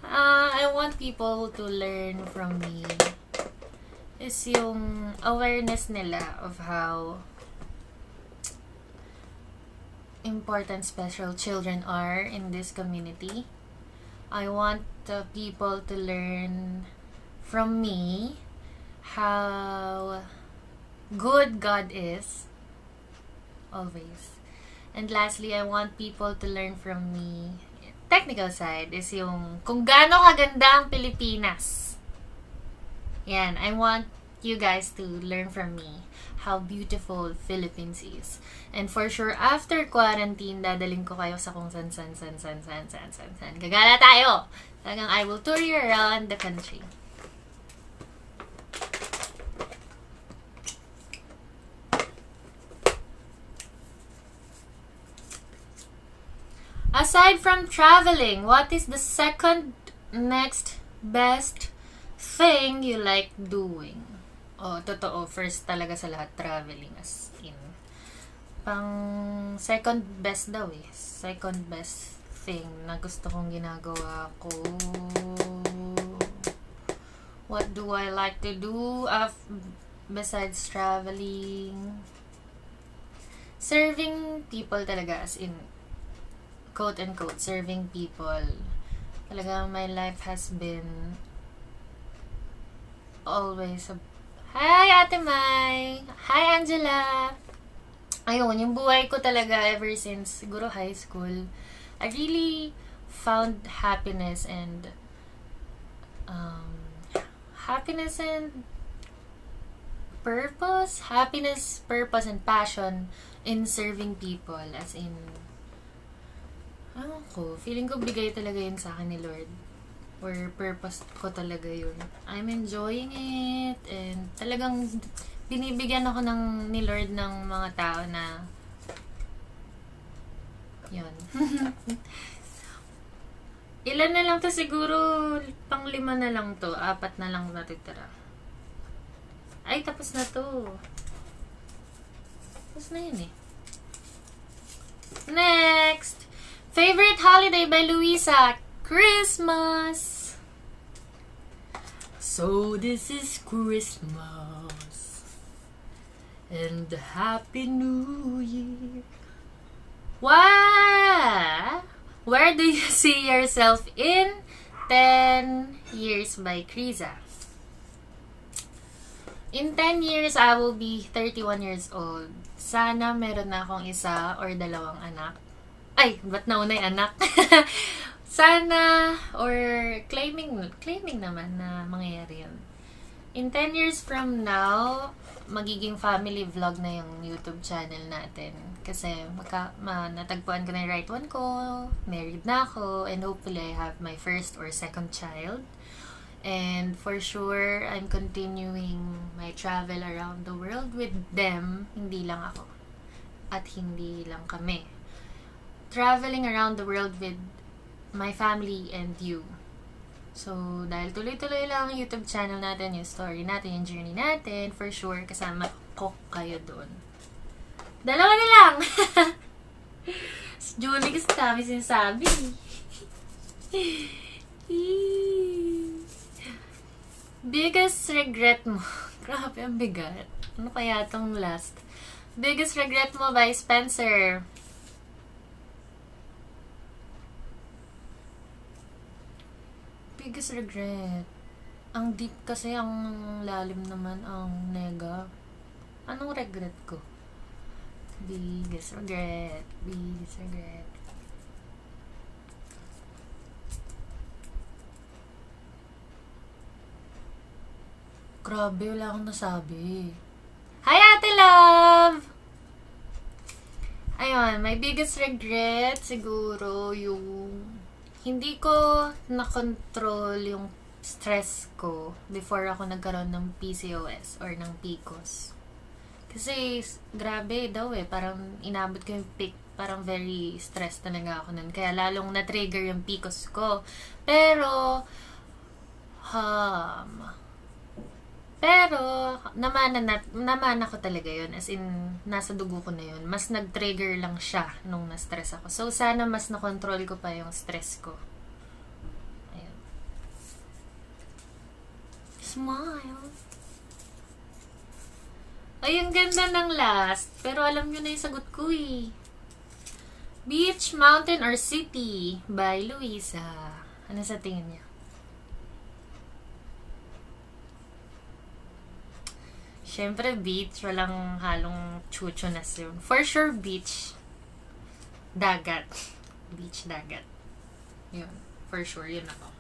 I want people to learn from me is yung awareness nila of how important special children are in this community. I want the people to learn from me how good God is always. And lastly, I want people to learn from me. Technical side is yung kung gaano kaganda ang Pilipinas. Yan, I want you guys to learn from me how beautiful Philippines is. And for sure, after quarantine, dadaling ko kayo sa kung san. Gagala tayo! Talagang I will tour you around the country. Aside from traveling, what is the second next best thing you like doing? Oh, totoo. First talaga sa lahat, traveling as in. Pang second best daw eh. Second best thing na gusto kong ginagawa ko. What do I like to do besides traveling? Serving people talaga, as in quote unquote serving people. Talaga my life has been always a... Hi Ate Mai! Hi Angela! Ayun, yung buhay ko talaga ever since siguro high school, I really found happiness and purpose, and passion in serving people, as in feeling ko bigay talaga yun sa akin ni Lord. Or purpose ko talaga yun. I'm enjoying it. And talagang binibigyan ako ni Lord ng mga tao na yun. Ilan na lang to siguro? Pang 5 na lang to. 4 na lang natitira. Ay, tapos na to. Tapos na yun eh. Next! Favorite holiday by Luisa, Christmas. So this is Christmas and Happy New Year. Wow! Where do you see yourself in 10 years by Kriza? In 10 years, I will be 31 years old. Sana meron na akong 1 or 2 anak. Ay, ba't nauna yung anak? Sana, or claiming naman na mangyayari yun. In 10 years from now, magiging family vlog na yung YouTube channel natin. Kasi natagpuan ko na yung right one ko, married na ako, and hopefully I have my first or second child. And for sure, I'm continuing my travel around the world with them. Hindi lang ako. At hindi lang kami. Traveling around the world with my family and you. So, dahil tuloy-tuloy lang ang YouTube channel natin, yung story natin, yung journey natin, for sure, kasama ko kayo doon. 2 na lang! Julie, kasi dami sinasabi. Biggest regret mo? Grabe, ang bigat. Ano kaya itong last? Biggest regret mo by Spencer. Biggest regret. Ang deep kasi, ang lalim naman ang nega. Anong regret ko? Biggest regret. Grabe, wala akong nasabi. Hi, Ate Love! Ayun, my biggest regret siguro yung hindi ko na-control yung stress ko before ako nagkaroon ng PCOS or ng PCOS. Kasi, grabe daw eh. Parang inabot ko yung peak. Parang very stressed talaga ako nun. Kaya lalong na-trigger yung PCOS ko. Pero, naman ako talaga yun. As in, nasa dugo ko na yun. Mas nag-trigger lang siya nung na-stress ako. So, sana mas na-control ko pa yung stress ko. Ayun. Smile. Ay, ang ganda ng last. Pero alam nyo na yung sagot ko eh. Beach, Mountain, or City by Luisa. Ano sa tingin niya? Siyempre, beach. Walang halong chuchunas yun. For sure, beach. Dagat. Beach, dagat. Yun. For sure, yun ako.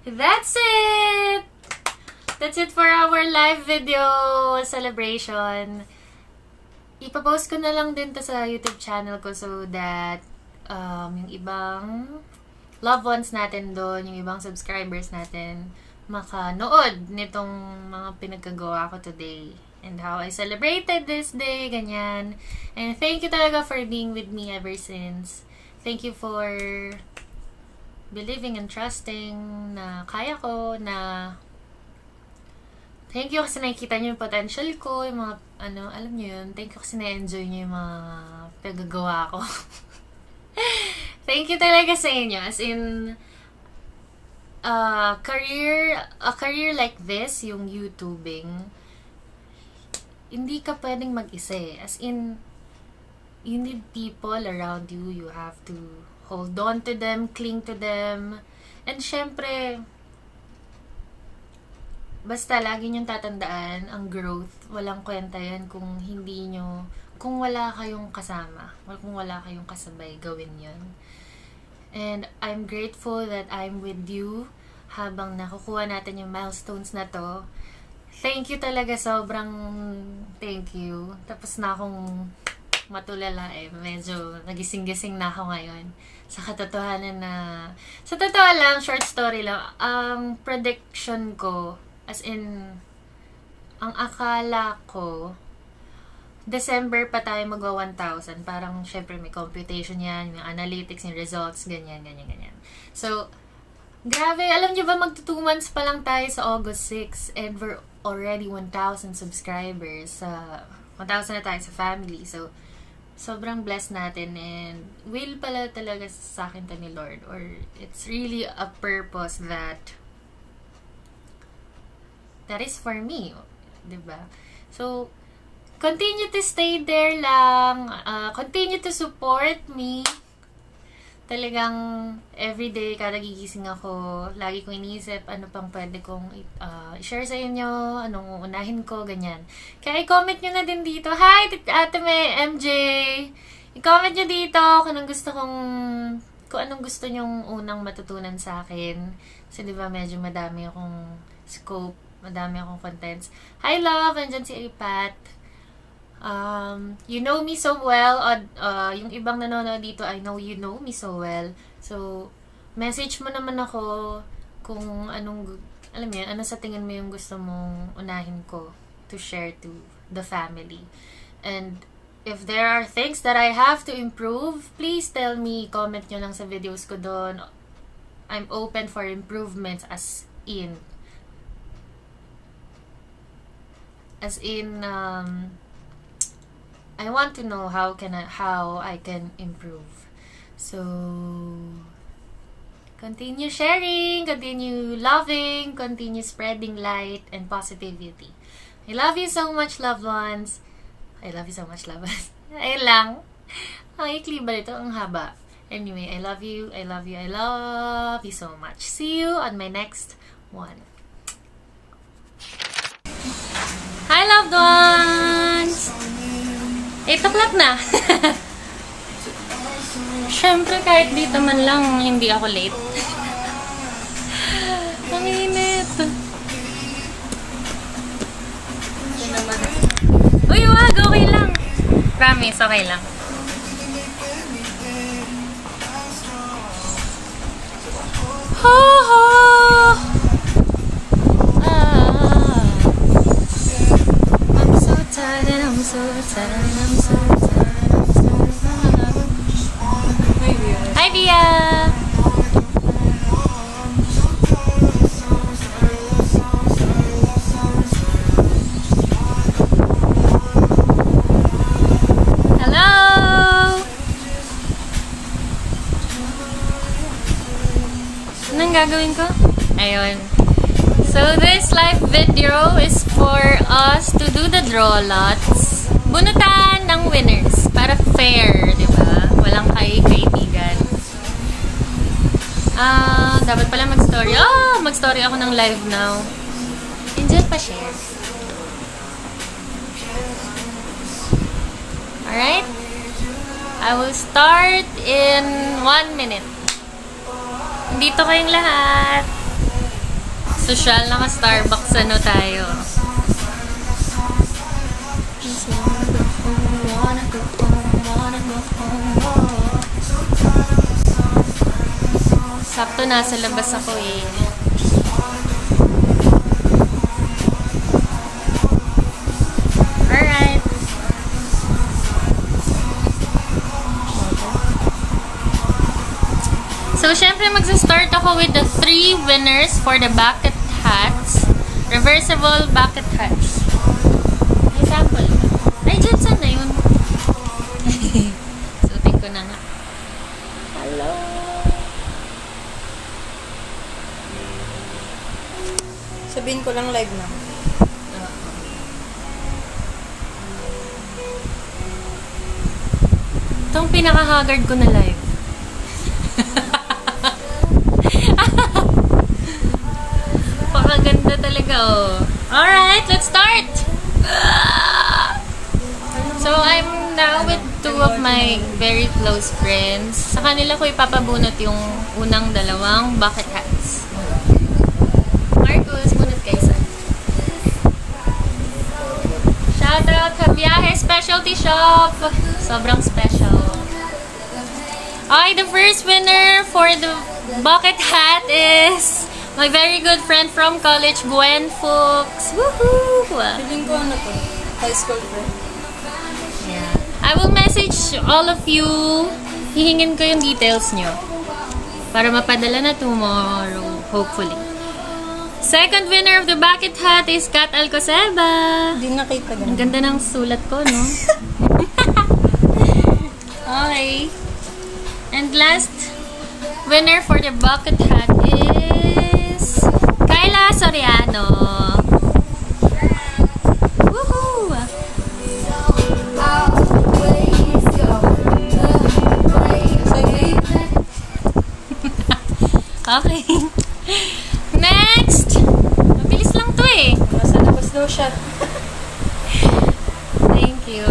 That's it! That's it for our live video celebration. Ipapost ko na lang din to sa YouTube channel ko so that yung ibang loved ones natin doon, yung ibang subscribers natin, makanood nitong mga pinagkagawa ko today and how I celebrated this day, ganyan. And thank you talaga for being with me ever since. Thank you for believing and trusting na kaya ko, na thank you kasi nakikita niyo yung potential ko, yung mga, alam niyo yun, thank you kasi na-enjoy niyo yung mga pinagagawa ko. Thank you talaga sa inyo, as in, a career like this, yung YouTubing, hindi ka pwedeng mag-isa eh. As in, you need people around you. You have to hold on to them, cling to them. And syempre, basta lagi niyong tatandaan, ang growth, walang kwenta yan kung hindi nyo, kung wala kayong kasama, or kung wala kayong kasabay, gawin yun. And I'm grateful that I'm with you habang nakukuha natin yung milestones na to. Thank you talaga, sobrang thank you. Tapos na akong matulala eh. Medyo nagising-gising na ako ngayon. Sa katotohanan na, sa totoo lang, short story lang, ang prediction ko, as in, ang akala ko, December pa tayo magwa 1,000. Parang, syempre, may computation yan, yung analytics, yung results, ganyan. So, grabe, alam niyo ba, magto 2 months pa lang tayo sa August 6, and we're already 1,000 subscribers. 1,000 na tayo sa family. So, sobrang blessed natin, and will pala talaga sa akin to ni Lord, or it's really a purpose that is for me, diba? So, continue to stay there lang, continue to support me. Talagang everyday, kada gigising ako, lagi kong iniisip ano pang pwede kong i-share sa inyo, anong unahin ko, ganyan. Kaya i-comment nyo na din dito. Hi, Ate May, MJ! I-comment nyo dito kung anong gusto nyong unang matutunan sa akin. Kasi diba medyo madami akong scope, madami akong contents. Hi, love! Andyan si Ipat. You know me so well, yung ibang nanonood dito, I know you know me so well. So, message mo naman ako kung anong, alam mo yun, ano sa tingin mo yung gusto mong unahin ko to share to the family. And if there are things that I have to improve, please tell me, comment nyo lang sa videos ko doon. I'm open for improvements as in, I want to know how I can improve. So, continue sharing, continue loving, continue spreading light and positivity. I love you so much, loved ones. I love you so much, loved ones. Ayun lang. Ang ikli ba ito? Ang haba. Anyway, I love you, I love you, I love you so much. See you on my next one. Hi, loved ones! 8 o'clock na. Siyempre, kahit dito man lang, hindi ako late. Ang init. Uy, wag, okay lang. Promise, okay lang. Ho, ho! I'm so tired and I'm so tired. Hi, Bia! Hello! Anong gagawin ko? Ayun. So this live video is for us to do the draw lots. Bunutan ng winners para fair, di ba? Walang kaibigan. Dapat pala mag-story. Mag-story ako ng live now. Enjoy pa share. Alright? I will start in 1 minute. Dito kayong lahat. Social, naka-Starbucks ano tayo. Sakto nasa labas ako eh. Alright. So, syempre magsa-start ako with the 3 winners for the bucket hats. Reversible bucket hats. May sample. Ay, dyan sana yun. Suotin ko na nga. Hello. Sabihin ko lang live na. Itong pinaka-haggard ko na live. Pakaganda talaga, oh. Alright, let's start! So, I'm now with 2 of my very close friends. Sa kanila ko ipapabunot yung unang 2 bucket hats. Marcos, bunot kayo sa. Shoutout Kabiyahe Specialty Shop! Sobrang special. Okay, the first winner for the bucket hat is my very good friend from college, Gwen Fuchs. Woohoo! Feeling ko ano to? High school friend. Yeah. I will message all of you. Hihingin ko yung details nyo. Para mapadala na tomorrow, hopefully. Second winner of the bucket hat is Kat Alcoseba. Hindi nakita Ang ganun. ganda ng sulat ko, no? Okay. And last winner for the bucket hat is Kyla Soriano. Woohoo! Okay. Next! Mabilis lang to eh. Nasa labas daw siya. Thank you.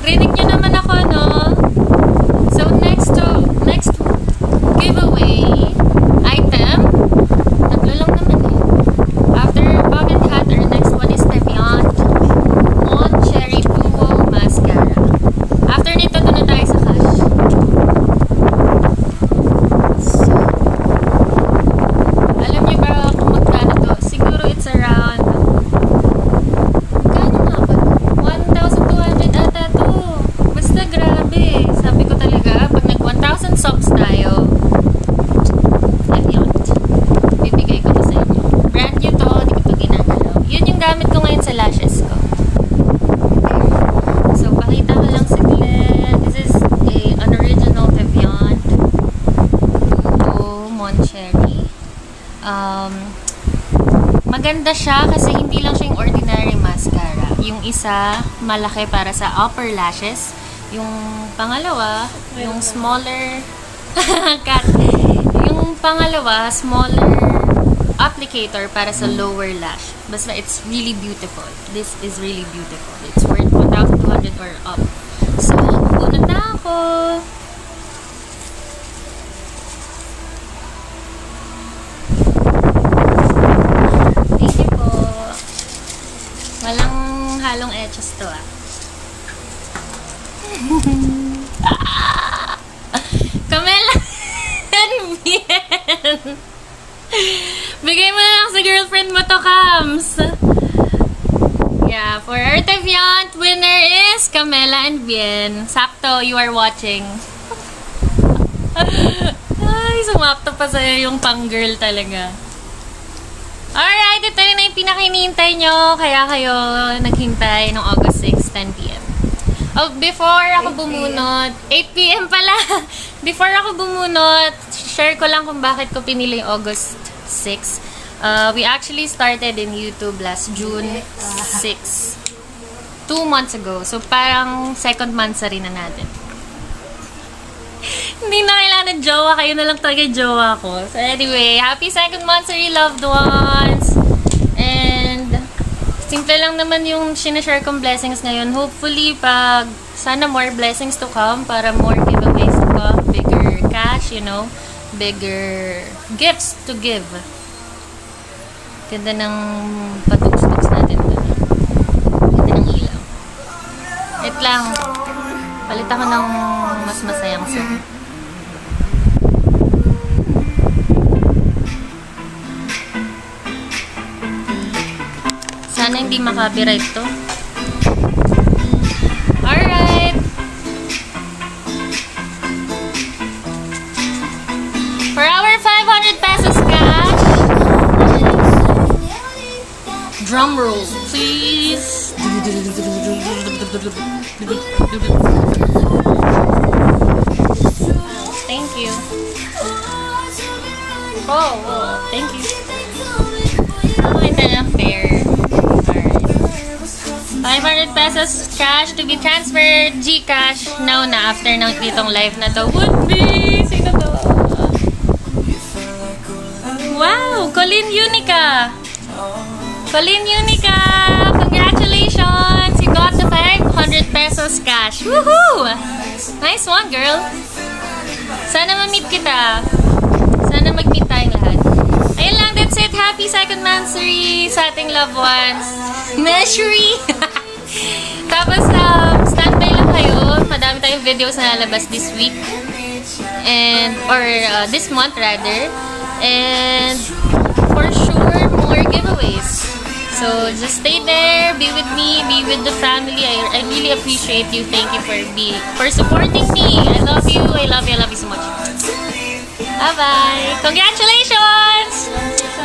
Rinig nyo naman ako, no? So, next giveaway item, 3 lang naman eh. After bucket hat, our next one is Teviant Mon Cherry Duo Mascara. After nito, doon na tayo sa cash. So, alam niyo ba kung magkano to? Siguro it's around magkano nga ba? 1,200 ata to. Basta grabe. Sabi ko talaga, pag nag 1,000 subs tayo, Teviant. Bibigay ko to sa inyo. Brand new to, hindi ko to ginagalaw. Yun yung gamit ko ngayon sa lashes ko. So, pakita ko lang saglit. This is an original Teviant Duo Mon Cherry. Maganda siya kasi hindi lang siya yung ordinary mascara. Yung isa, malaki para sa upper lashes. Yung pangalawa, yung smaller cut. Yung pangalawa, smaller applicator para sa lower lash. Basta it's really beautiful. This is really beautiful. It's worth 1,200 or up. So, bunot na ako. Thank you po. Walang halong etches to ah. Camela and Bien. Bigay mo na lang sa girlfriend mo to, Kams. Yeah, for our Teviant, winner is Camela and Bien. Sakto, you are watching. Ay, sumapto pa sa'yo yung pang-girl talaga. Alright, ito na yung pinakahinihintay nyo. Kaya kayo naghintay ng August 6, 10 p.m. Oh, before ako bumunot, 8 p.m. pala. Before ako bumunot, share ko lang kung bakit ko pinili yung August 6. We actually started in YouTube last June 6. 2 months ago. So, parang second month sa rin na natin. Hindi na kailangan ng jowa. Kayo na lang talaga jowa ko. So, anyway, happy second monthsary, loved ones! And, simple lang naman yung sinashare kong blessings ngayon. Hopefully, sana more blessings to come para more giveaways to come. Bigger cash, you know. Bigger gifts to give. Ganda ng patugs-tugs natin doon. Ganda ng ilaw. Wait lang. Palit ako ng mas masayang song. Sana hindi makapiright to. Alright. For our 500 pesos cash, drum roll, please. Thank you. Oh, thank you. Oh, ito na fair. Alright. 500 pesos cash to be transferred. GCash. Now na, after ng itong live na to. Would be! Sino to? Wow! Colleen Unica! Colleen Unica! Congratulations! You got the 500 pesos cash. Woohoo! Nice one, girl! Sana ma-meet kita. Sana mag-meet tayong lahat. Ayun lang, that's it. Happy second monthsary sa ating loved ones. Measury! Tapos, standby lang kayo. Madami tayong videos na lalabas this week. Or this month rather. And for sure, more giveaways. So, just stay there, be with me, be with the family. I really appreciate you. Thank you for supporting me. I love you so much. Bye-bye. Congratulations!